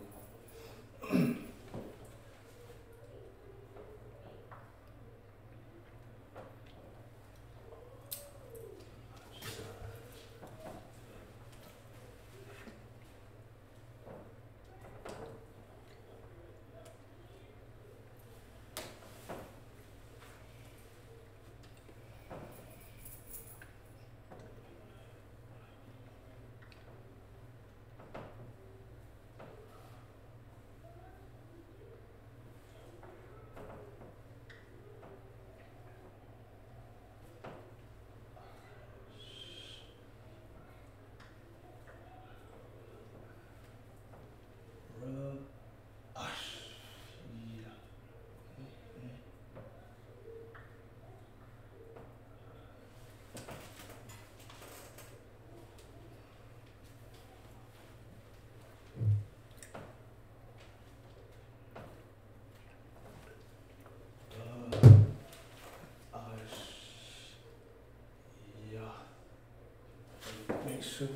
make sure.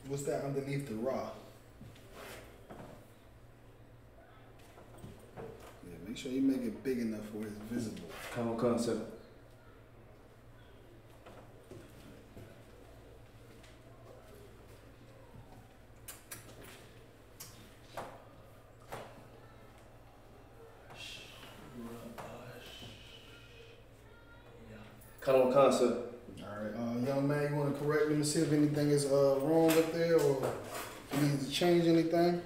What's that underneath the Ra? Yeah, make sure you make it big enough where it's visible. Common concept. Common concept. Alright, young man, you want to correct? Let me see if anything is wrong up there or if you need to change anything.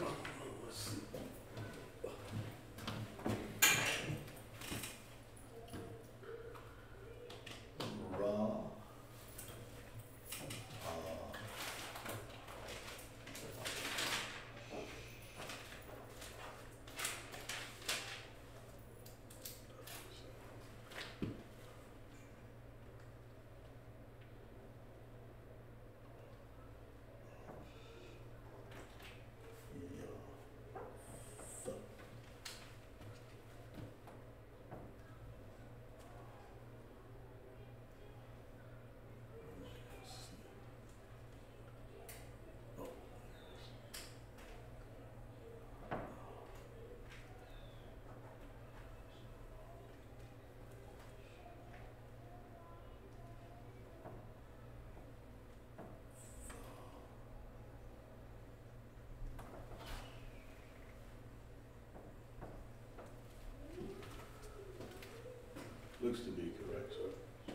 Looks to be correct, sir.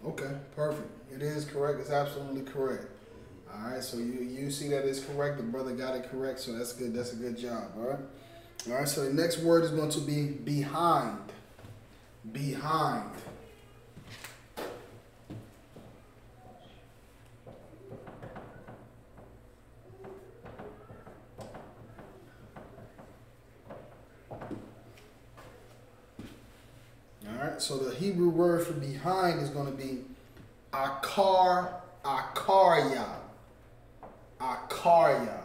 Okay, perfect. It is correct. It's absolutely correct. All right, so you see that it's correct. The brother got it correct, so that's good. That's a good job. All right. All right. So the next word is going to be behind. Behind. All right. So the Hebrew word for behind is going to be akarya. Akarya. Akarya.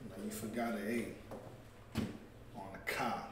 Now you forgot an A on a ka.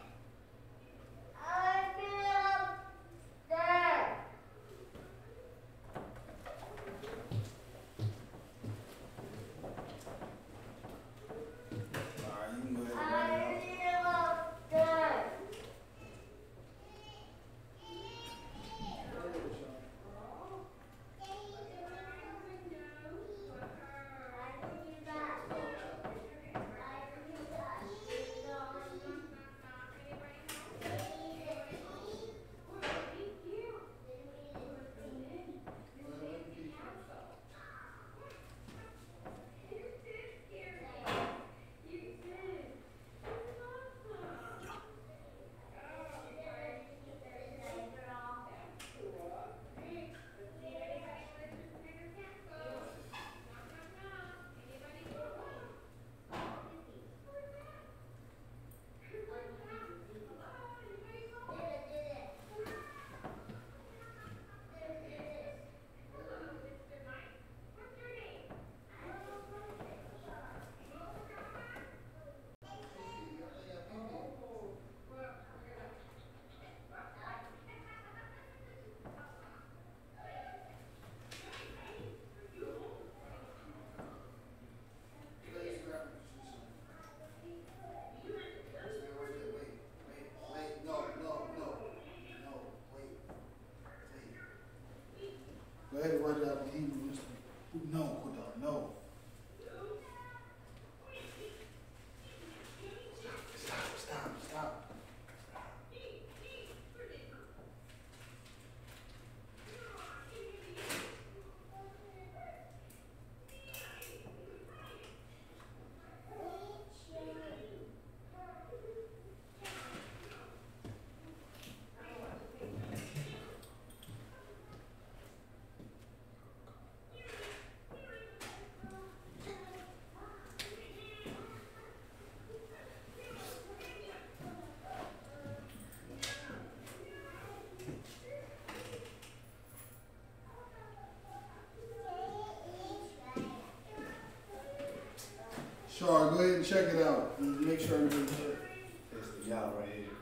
Go ahead and write it out in Hebrew. No, no. Stop. and check it out. And make sure everything's good. It's the Yah right here.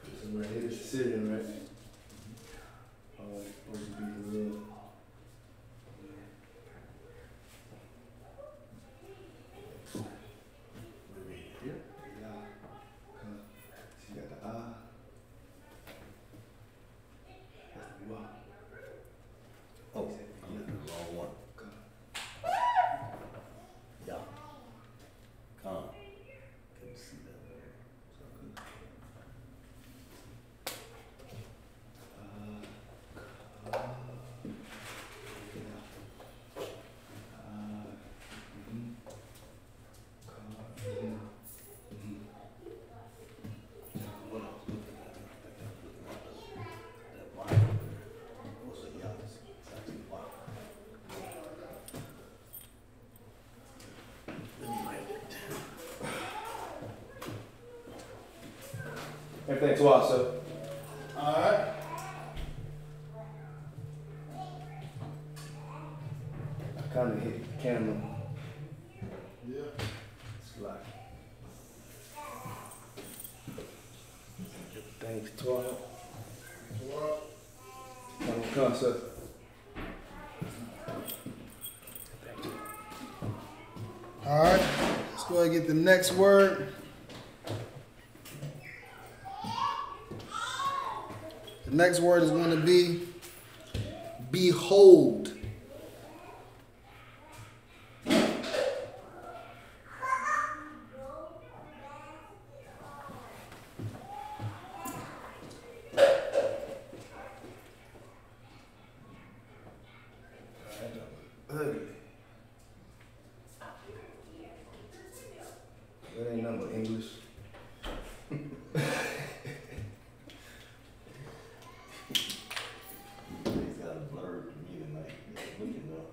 This is right here. This is Syrian, right? Supposed to be the little. Here? Yah. So you got the Ah. That's the Wah. Oh, I'm in the wrong one. Yeah. Come. Couldn't see that. What I was looking at, that line over there was a yacht. It's actually black. Let me write it down. Everything twice, sir. Alright. I kind of hit the camera. Yeah. It's like everything's twice. Come, sir. Alright. Let's go ahead and get the next word. The next word is going to be behold. Ugly. That ain't nothing but English. He's got a blurred to me tonight. Looking up.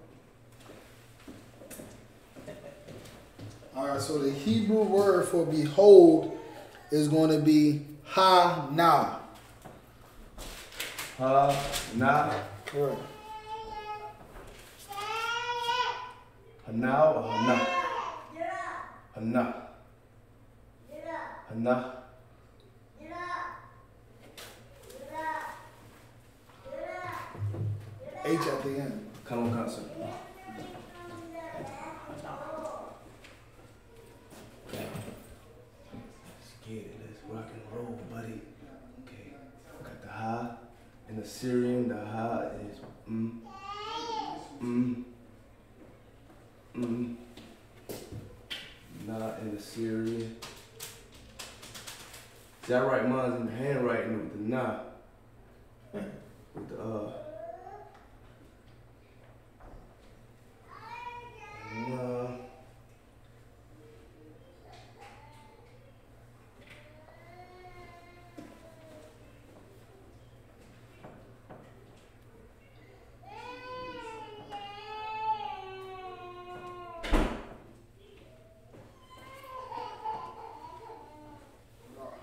Alright, so the Hebrew word for behold is going to be ha-na. Na. Correct. Now or Hana? Hana. Hana. H at the end. Come on, concert. Let's get it. Let's rock and roll, buddy. Okay. Got the Ha in the Syrian. The Ha is Not in the Syrian. See, I write mine in the handwriting with the na. With the na.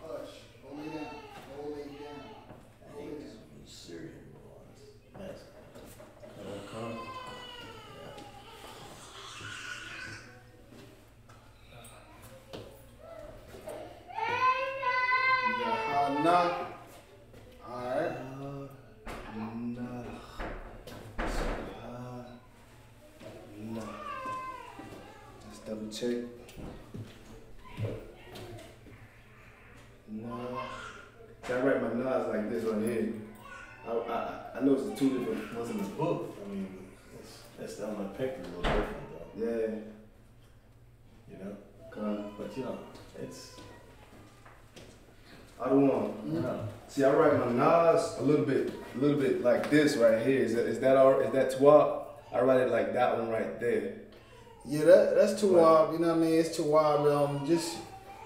Hush. Hold it down. Hold it down. I hate this Syrian boys. That's You got ha-na. Alright. Let's double check. No. See, I write my nas like this right here. I know it's the two different. what's in the book. I mean, that's on my picture a little different though. Yeah. You know? But you know, it's I don't want. See, I write my nas a little bit like this right here. Is that all? Is that twab? I write it like that one right there. Yeah, that's too wild. You know what I mean? It's too wild. Just,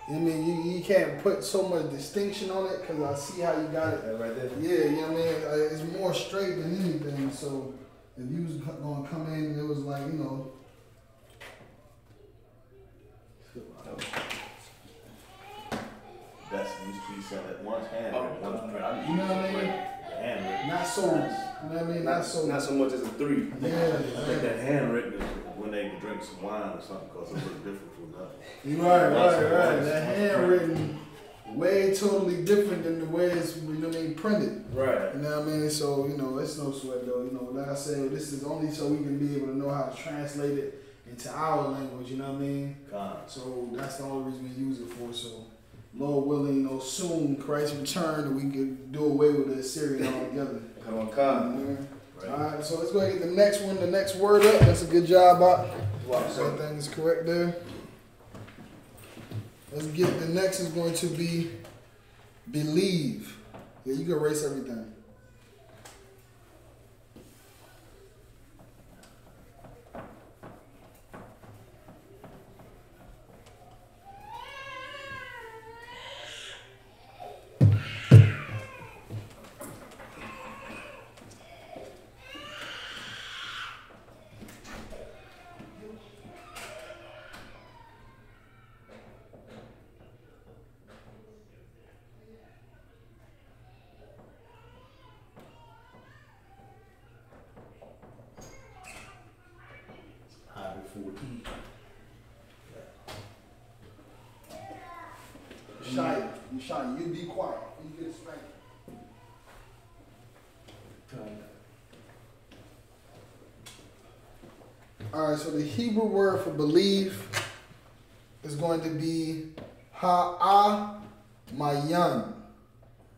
I mean, you can't put so much distinction on it because I see how you got it. That right there. Yeah, you know what I mean? It's more straight than anything. So if you was going to come in, it was like, you know. that's used to be said at one's hand. Oh, one's print. You know what I mean? handwritten. Not so, you know what I mean? Not so. Not so much as a 3. I think that handwritten is when they drink some wine or something, because it looks different from that. Right. That handwritten, way totally different than the way it's, you know what I mean, printed. Right. You know what I mean? So, you know, it's no sweat though. You know, like I said, this is only so we can be able to know how to translate it into our language, you know what I mean? God. So that's the only reason we use it for. So, Lord willing, you know, soon Christ return, we can do away with the Assyrian altogether. Come on, come. Right. All right, so let's go ahead and get the next one, the next word up. That's a good job, Bob. Wow, Everything is correct there. Let's get the next is going to be believe. Yeah, you can erase everything. I before E. Shia, you be quiet. You get spanked. All right, so the Hebrew word for believe is going to be ha'amayan.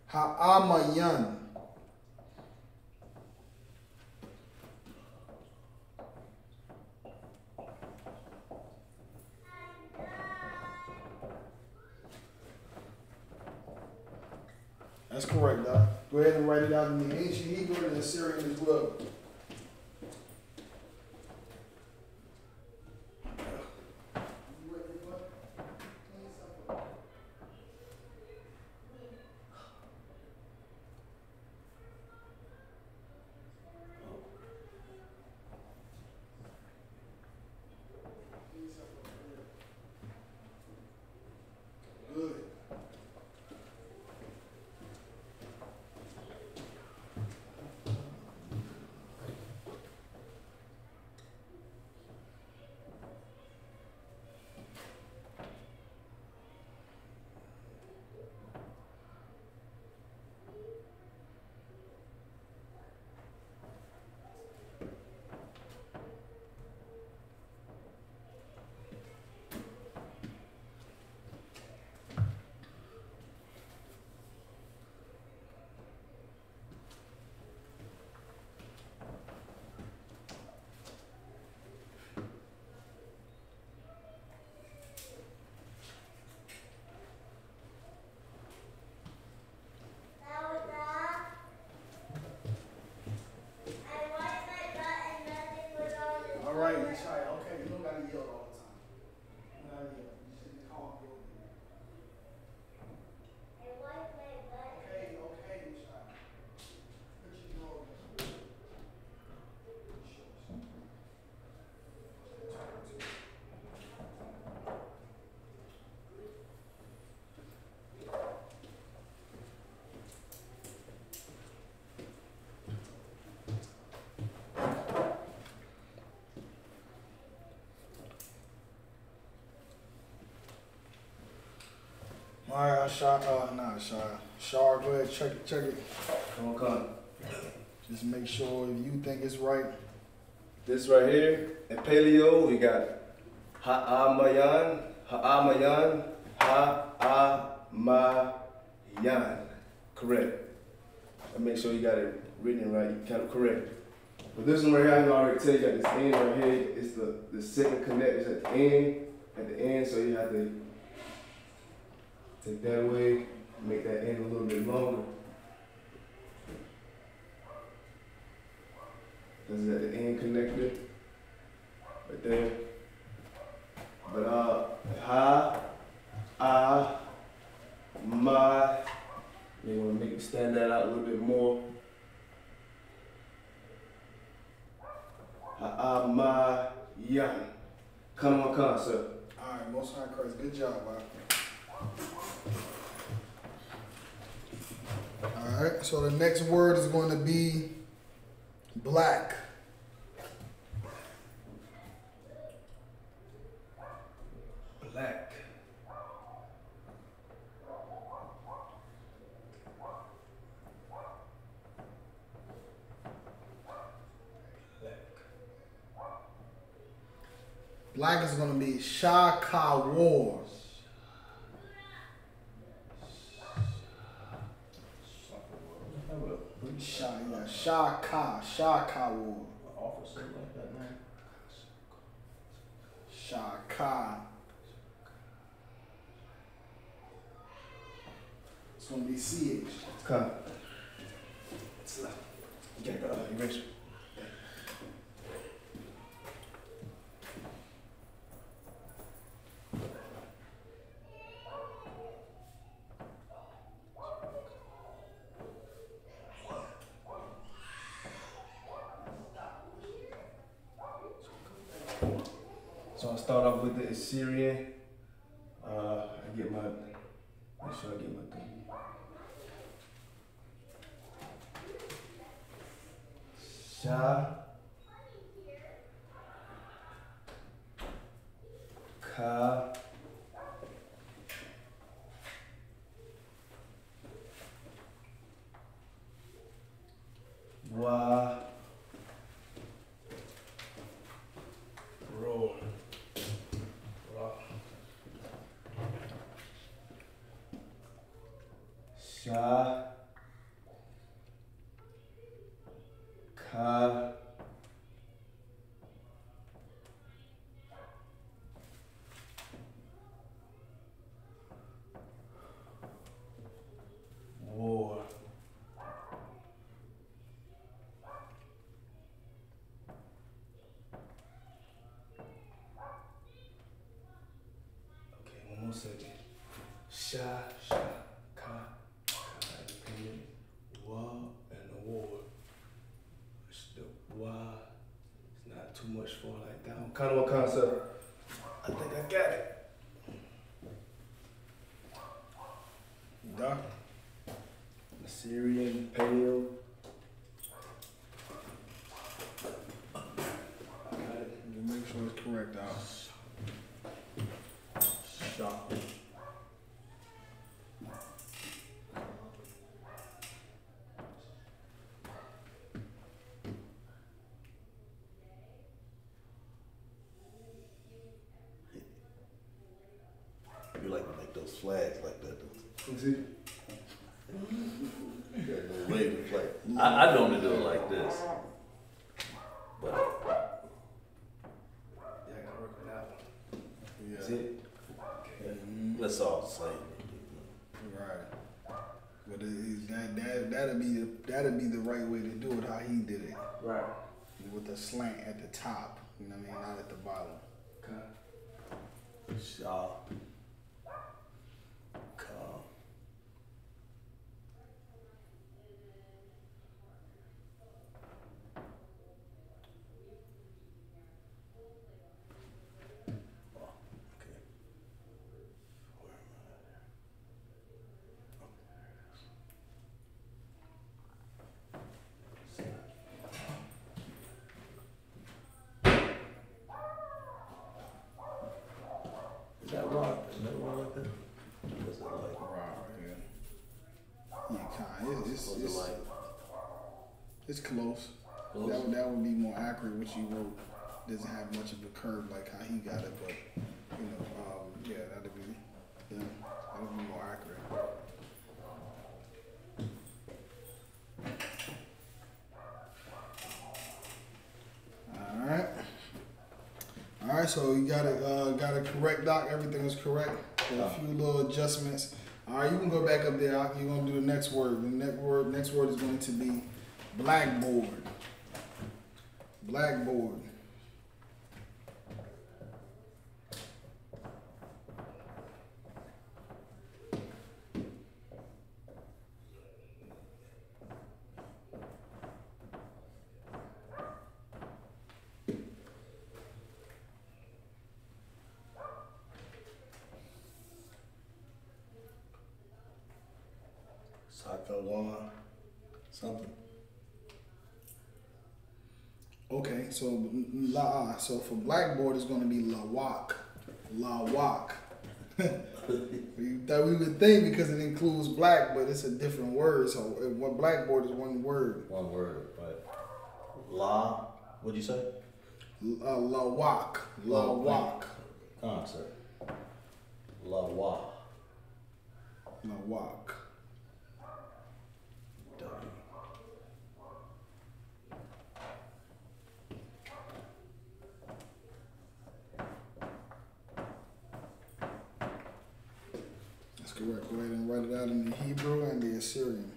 Ha'amayan. That's correct, Doc. Go ahead and write it out in the ancient Hebrew and Assyrian as well. Good. All right, Shia, okay, you don't gotta yell all the time. You don't gotta yell. You should be calm. Okay, Shia. Put your jaw against the All right, Shar, Shar, go ahead, check it. Come on. Just make sure if you think it's right. This right here, in Paleo, we got ha'amayan, ha'amayan. Correct. And make sure you got it written right, you got it correct. But this one right here, I can already tell you got this end right here. It's the second connect is at the end, so you have to take that away, make that end a little bit longer. This is at the end connector, right there. But you want to make it stand that out a little bit more. Ha'amayan. Come on, sir. All right, Most High Christ, good job, man. All right, so the next word is going to be black. Black. Black is going to be Shaka. Shaka. Offer something like that, man. Shaka. It's going to be CH. Come. You ready? So I start off with the Assyrian. I get my, make sure I get my thing. Sha. Ka. Wa. Ro. Ra. Sha. Ka. War. Okay, one more second. Sha, ka, independent, wa, and the war. The wa, it's not too much for like that. Kind of a concept. I think I got it. Duh. Assyrian, Paleo. I got it. Make sure it's correct out. Shop. You like those flags like that, though. You see? You got no wavy flag. I normally do it like this. But Yeah, I gotta work on that one. Yeah. That's it. let's all the same. Right. But that'll be the right way to do it, how he did it. Right. With the slant at the top. You know what I mean? Not at the bottom. Okay. Sha. Ka. Okay. Where am I? Is that rock? Is that rock like that? What's it like? Right, yeah. Yeah, kind. What's it like? It's close. Close? That would be more accurate. What you wrote doesn't have much of a curve like how he got it, but you know, yeah, that'd be more accurate. All right. So you got it correct, Doc. Everything is correct. With a few little adjustments. All right, you can go back up there. Doc. You're gonna do the next word. The next word is going to be blackboard. Blackboard. Sakawa. something. Okay, so la. So for blackboard, it's going to be lawak. Lawak. We thought we would think because it includes black, but it's a different word. So what blackboard is one word. One word, right? La, what'd you say? Lawak. Lawak. Concert. La wa. Lawak. That's correct. Go ahead and write it out in the Hebrew and the Assyrian.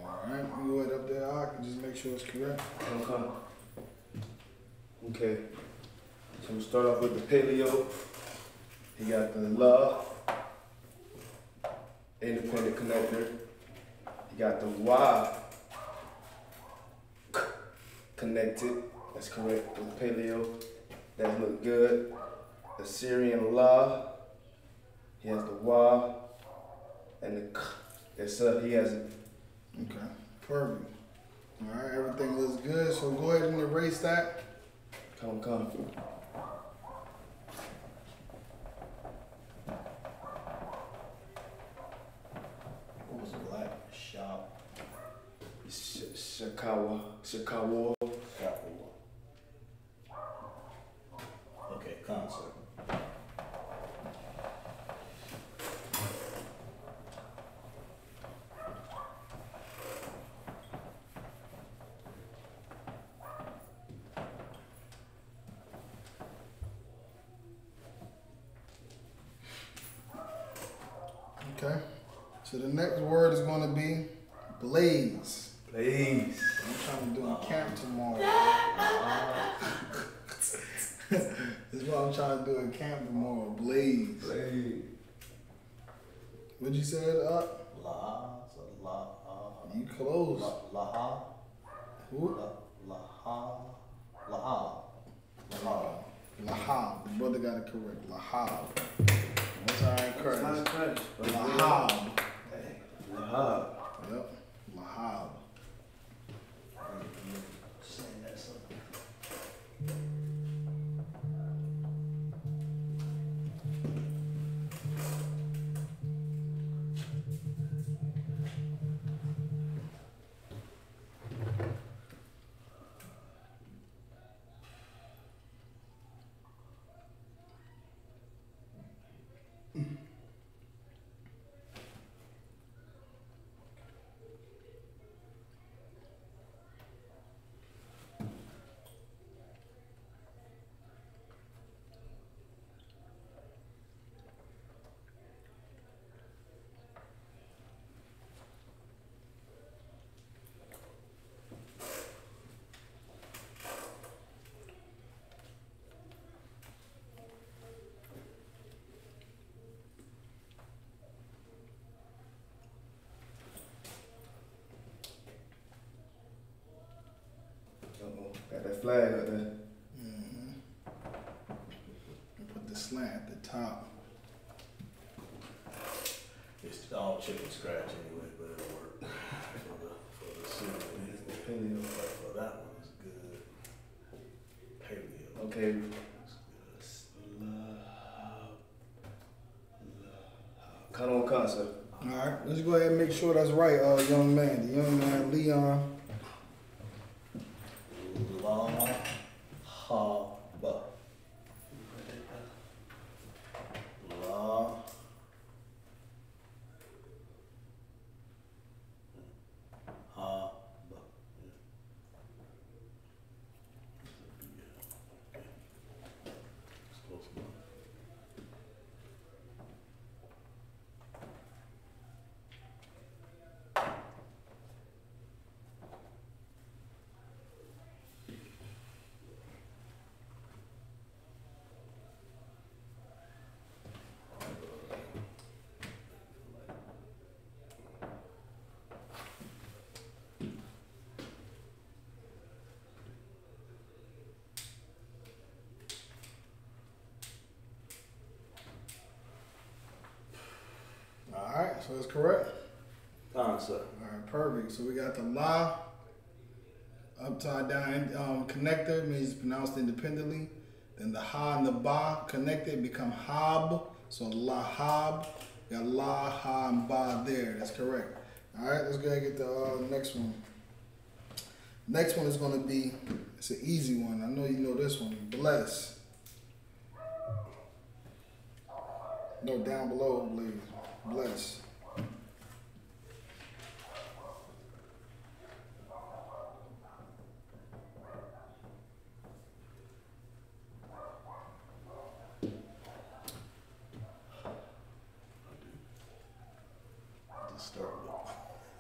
Alright, we go ahead up there, I can just make sure it's correct. Okay. So we start off with the paleo. You got the la, independent connector. You got the Y connected. That's correct. The paleo. That look good. Assyrian la. He has the Y and the k. Yes, he has it. Okay, perfect. Alright, everything looks good, so go ahead and erase that. Come. What was the black? Shop. Shakawa. Shop. Okay, concert. Okay, so the next word is going to be blaze. Blaze. I'm trying to do a camp tomorrow. This is what I'm trying to do in camp tomorrow. Blaze. Blaze. What'd you say? La, so la, You close. laha, Who? laha, laha. Lahab. The brother got it correct. Lahab. What's our encourage? Lahab. Lahab. Yep. Lahab. Saying that something. Got that flag up there. Put the slant at the top. all chicken scratch anyway, but it'll work for the cereal. Paleo. For that one, it's good. Paleo. Okay. It's Kind of on concept. All right, let's go ahead and make sure that's right, young man. The young man, Leon. good. La ha ba. La ha ba. It's close enough. All right, so it's correct. Concept. All right, perfect. So we got the la, upside down connector, means pronounced independently. Then the ha and the ba connected become hab. So la hab. We got la, ha, and ba there. That's correct. All right, let's go ahead and get the next one. Next one is going to be, it's an easy one. I know you know this one. Bless. No, down below, please. Bless. Just start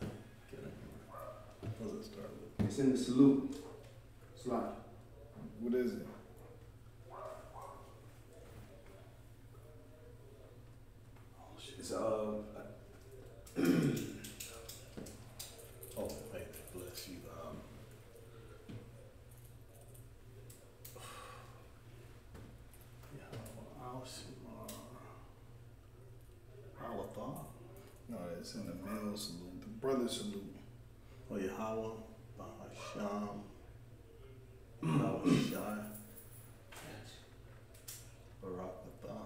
with. Get it. What does it start with? It's in the salute slot. What is it? It's Oh, wait, bless you. Yeah, I'll see our thought. No, it's in the male salute, the brother salute. Oh, Yahweh, Bahasham, Bahashai, Barakatah.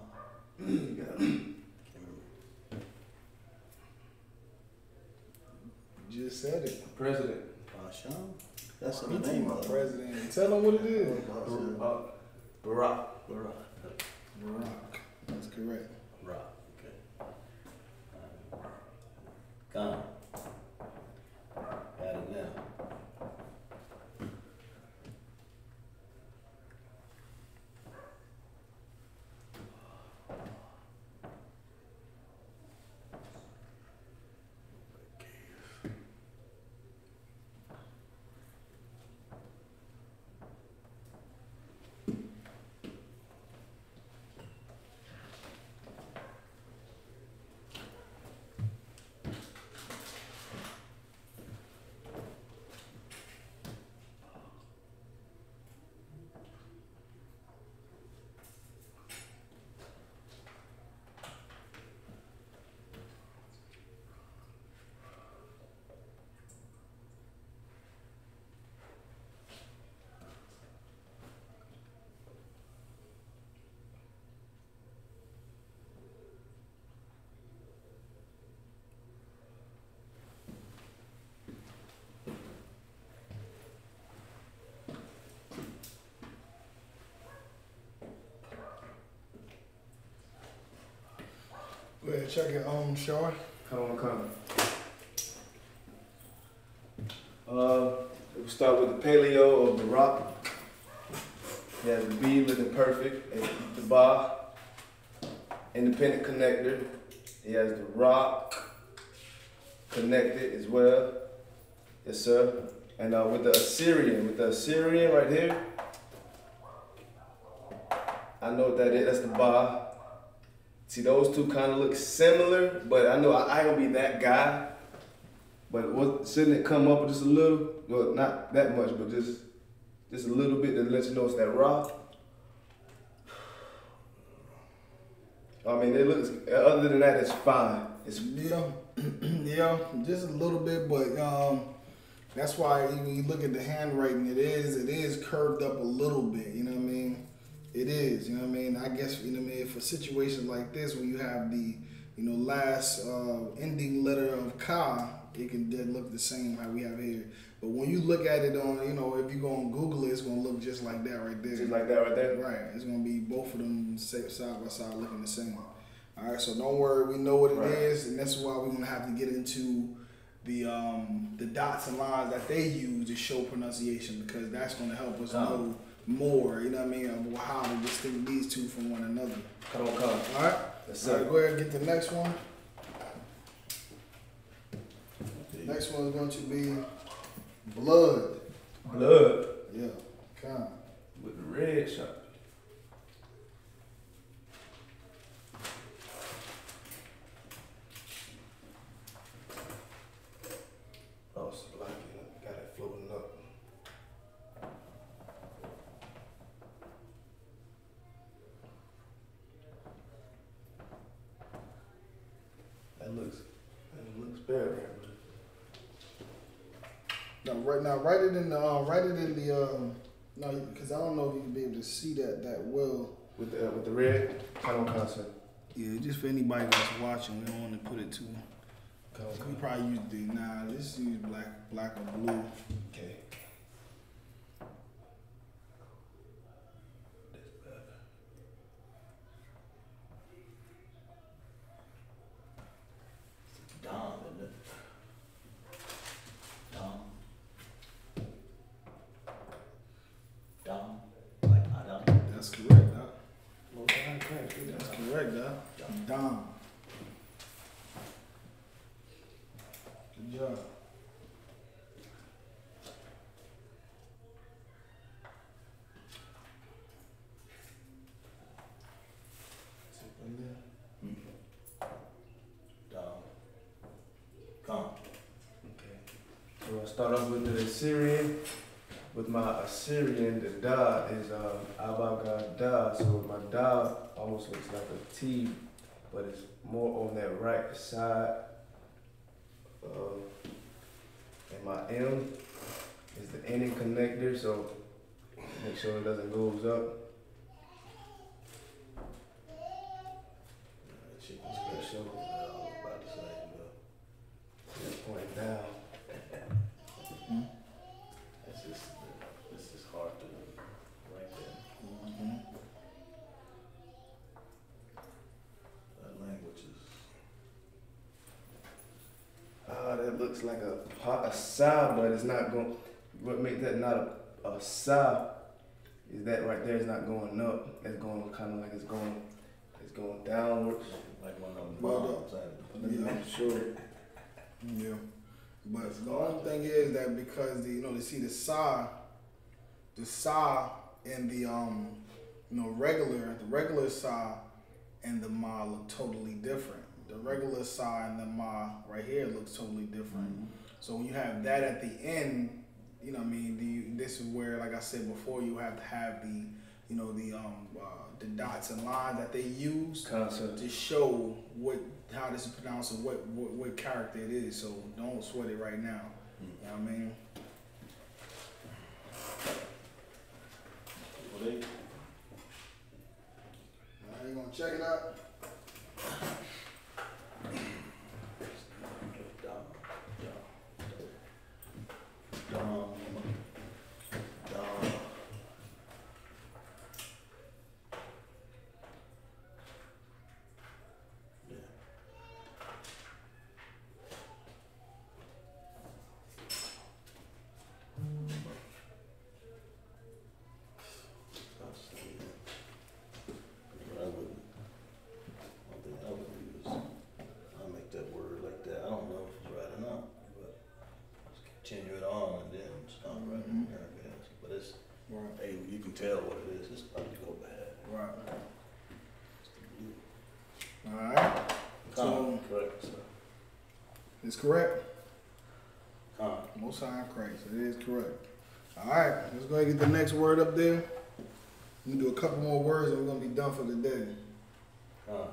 You got it. You just said it. President. Bahasham? That's the You talking name about of it. president. Tell them what it is. Barack. Barack. Barack. That's correct. Rock, okay. Ghana. Got it now. Go ahead, check it, Shar. Come on. We start with the paleo of the rock. He has the B looking perfect, and the ba, independent connector. He has the rock connected as well. Yes, sir. And with the Assyrian right here, I know what that is. That's the ba. See, those two kind of look similar, but I know I ain't gonna be that guy. But shouldn't it come up just a little? Well, not that much, but just a little bit to let you know it's that rock. I mean, it looks. Other than that, it's fine. It's Yeah. Yeah, just a little bit, but that's why when you look at the handwriting, it is curved up a little bit. You know what I mean? It is. You know what I mean? I guess you know what I mean. For situations like this, when you have the last ending letter of Ka, it can look the same how we have here. But when you look at it on, if you go on Google it, it's gonna look just like that right there. Just like that right there? Right. It's gonna be both of them side by side looking the same. All right. So don't worry. We know what it is, and that's why we're gonna have to get into the dots and lines that they use to show pronunciation, because that's gonna help us know more. You know what I mean? Of how to distinguish these two from one another. Come. All right. Yes, All right. Go ahead and get the next one. Next one is going to be blood. Blood. Yeah. Come. With the red shot. Oh, it's black. Got it floating up. That looks better. Now, write it in the no, because I don't know if you can be able to see that well. With the red, kind of concept. Yeah, just for anybody that's watching, we don't want to put it too. We probably use let's use black or blue. Okay. That's better. Dom, isn't it? Dom. Like Adam. That's correct, Doc. Well, I'm correct. That's correct, Doc. Dom. Good job. So I'll start off with the Assyrian. With my Assyrian, the da is Abaga da. So my da almost looks like a T, but it's more on that right side. And my M is the ending connector, so make sure it doesn't goes up. Special. About to say, Just point down. this is hard to right there. That language is. That looks like a sa, but it's not going. What makes that not a sa is that right there is not going up. It's going kind of like it's going downwards. Like one of them Well, bombs. yeah, sure. Yeah. But the only thing is that because they see the sa and the regular sa and the ma look totally different. The regular sa and the ma right here looks totally different. Mm-hmm. So when you have that at the end, this is where, like I said before, you have to have the dots and lines that they use Concept. to show how this is pronounced and what character it is. So don't sweat it right now. You know what I mean? Well, Alright, you gonna check it out? continue it on and then stop right there, I guess. But it's, hey, you can tell what it is. It's about to go bad. Right. Alright. So, correct, sir. it's correct? Con. Most high Christ. It is correct. Alright, let's go ahead and get the next word up there. We can do a couple more words and we're going to be done for the day. Con.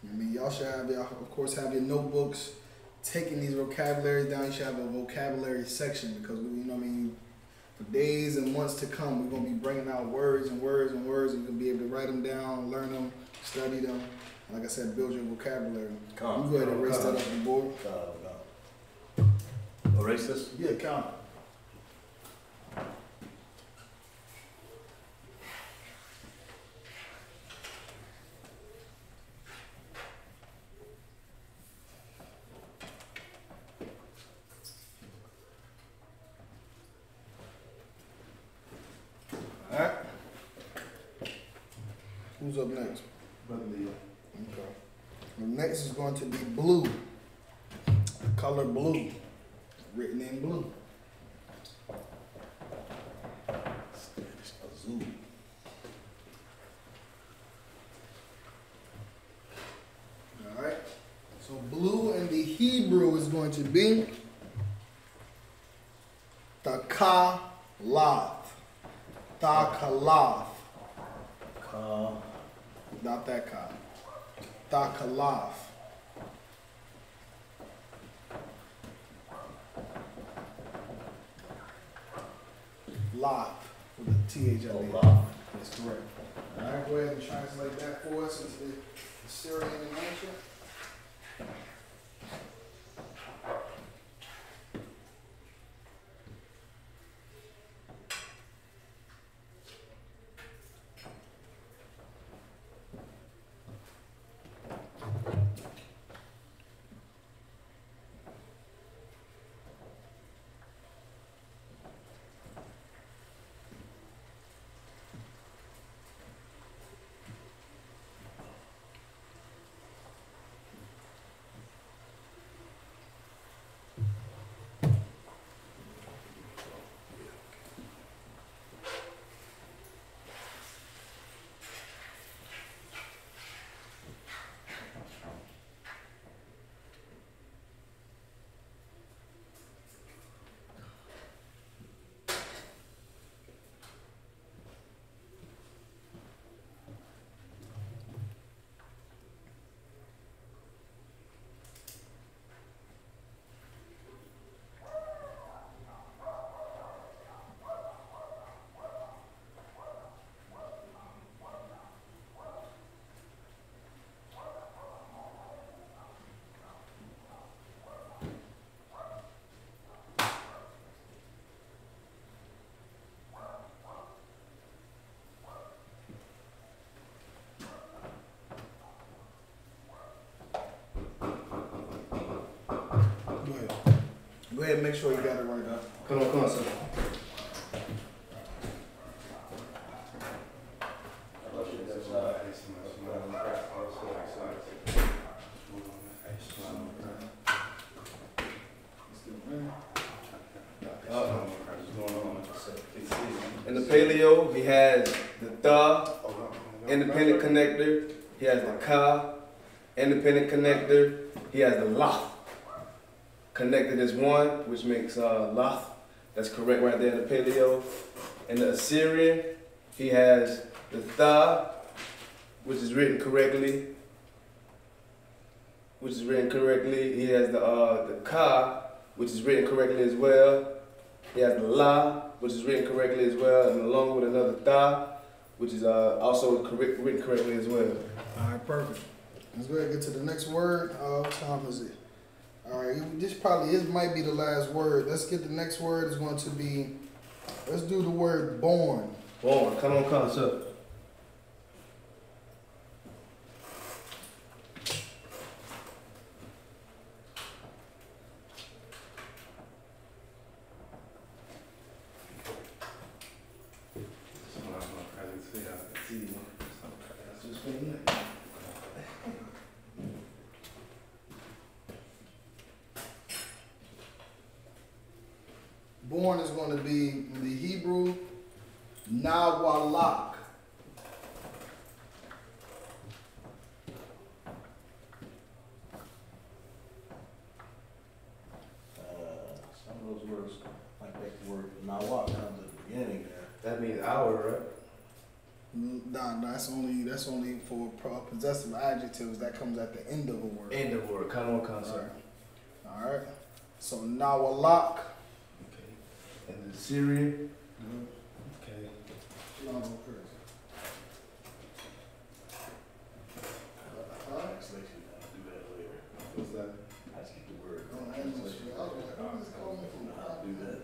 I mean, y'all should have, y'all of course have your notebooks, taking these vocabularies down. You should have a vocabulary section because we, you know what I mean, for days and months to come, we're gonna be bringing out words and words and words, and you're gonna be able to write them down, learn them, study them. Like I said, build your vocabulary. You go ahead and erase that off the board. Erase this? Yeah, count. Alright. Who's up next? Brother Leo. Okay. The next is going to be blue. The color blue. Written in blue. Azul. Alright. So blue in the Hebrew is going to be Takalath. Takalath. Not that ka. Takalath. Lath with a TH at the end. That's correct. Alright, go ahead and translate that for us into the Syrian and ancient. Go ahead and make sure you got it right now. Come on, sir. In the paleo, he has the tha, independent connector. He has the ka, independent connector. He has the la, connected as one, which makes lath. That's correct right there in the paleo. In the Assyrian, he has the tha, which is written correctly. He has the ka, which is written correctly as well. He has the la, which is written correctly as well, and along with another tha, which is also written correctly as well. All right, perfect. Let's go ahead and get to the next word. What time is it? All right, this might be the last word. Let's get the next word. Is going to be, let's do the word born. Born, come on, sir. Born is going to be in the Hebrew, nawalak. Some of those words, like that word nawak comes at the beginning there. That means hour, right? Nah, that's only for possessive adjectives, that comes at the end of a word. End of word. Kind of concept. All right. So nawalak. Okay. And the Syrian. Okay. Translation, I'll do that later. What's that? I just get the word. Oh, Translation. I'll do that.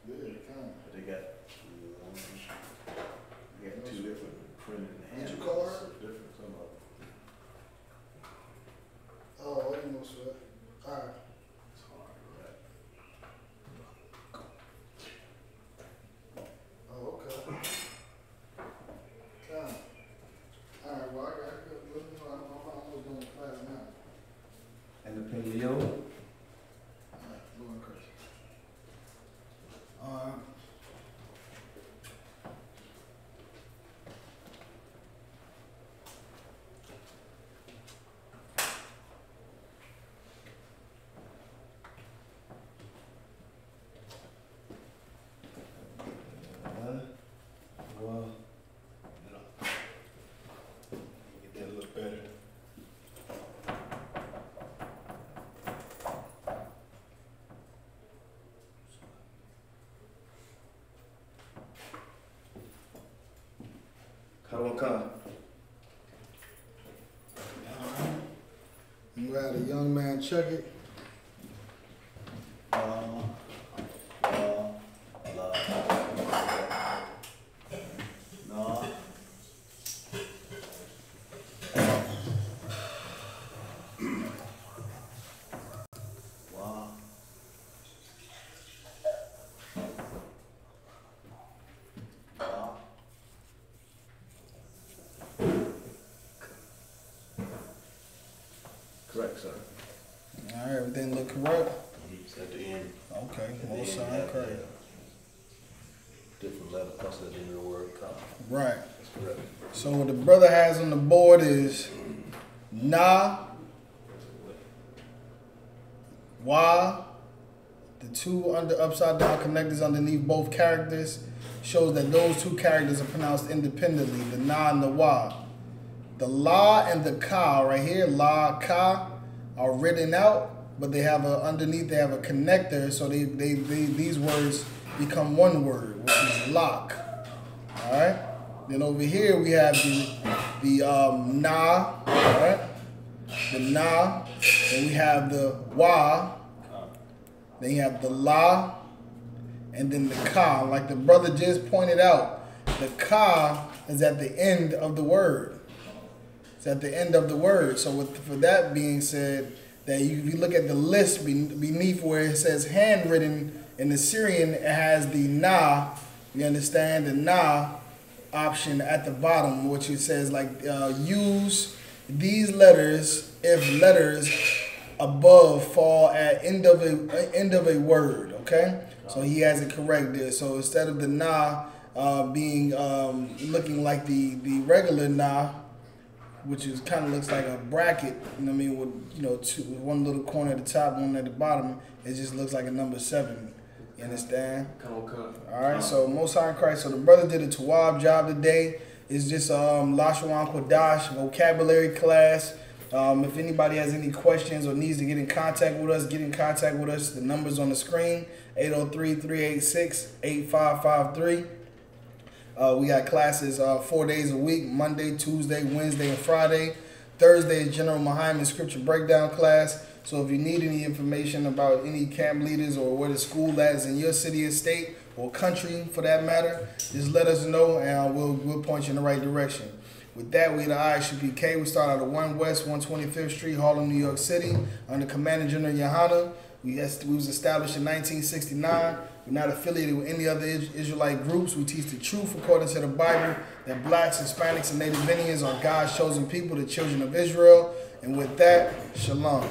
But they got two different printed hands. Did you call her? So different, some of them. Oh, I didn't know sweat. All right. It's hard, right? Oh, okay. Yeah. All right. Well, I got to go. I'm almost done with class now. And the paleo. All right. Lord Christ. All right. Well, get that a little better. Karonka. You had a young man check it. No. Wow. Wow. Correct, sir. All right. Everything look correct. It's at the end. Okay. At the Most end, you sound have correct. different letter plus at the end of the word come. Right. That's correct. So what the brother has on the board is na, wa. The two upside down connectors underneath both characters shows that those two characters are pronounced independently. The na and the wa. The la and the ka right here, la ka, are written out, but they have a underneath. They have a connector, so these words become one word, which is lock. All right. Then over here we have the na, all right? The na. Then we have the wa. Then you have the la, and then the ka. Like the brother just pointed out, the ka is at the end of the word. It's at the end of the word. So for that being said, that if you look at the list beneath where it says handwritten in the Syrian, it has the na. You understand the na option at the bottom, which it says like use these letters if letters above fall at end of a word. Okay, so he has it correct there. So instead of the na being looking like the regular na, which is kind of looks like a bracket, you know what I mean, with two, one little corner at the top, one at the bottom, it just looks like a number 7. You understand? All right, so Most High in Christ. So the brother did a Tawab job today. It's just Lashawan Kodash vocabulary class. If anybody has any questions or needs to get in contact with us, get in contact with us. The number's on the screen, 803-386-8553. We got classes 4 days a week, Monday, Tuesday, Wednesday, and Friday. Thursday is General Muhammad Scripture Breakdown class. So if you need any information about any camp leaders or where the school is in your city or state or country for that matter, just let us know and we'll point you in the right direction. With that, we the I.S.U.P.K. We start out at 1 West 125th Street, Harlem, New York City, under Commanding General YAHANNA. We was established in 1969. We're not affiliated with any other Israelite groups. We teach the truth according to the Bible that blacks, Hispanics, and Native Indians are God's chosen people, the children of Israel. And with that, shalom.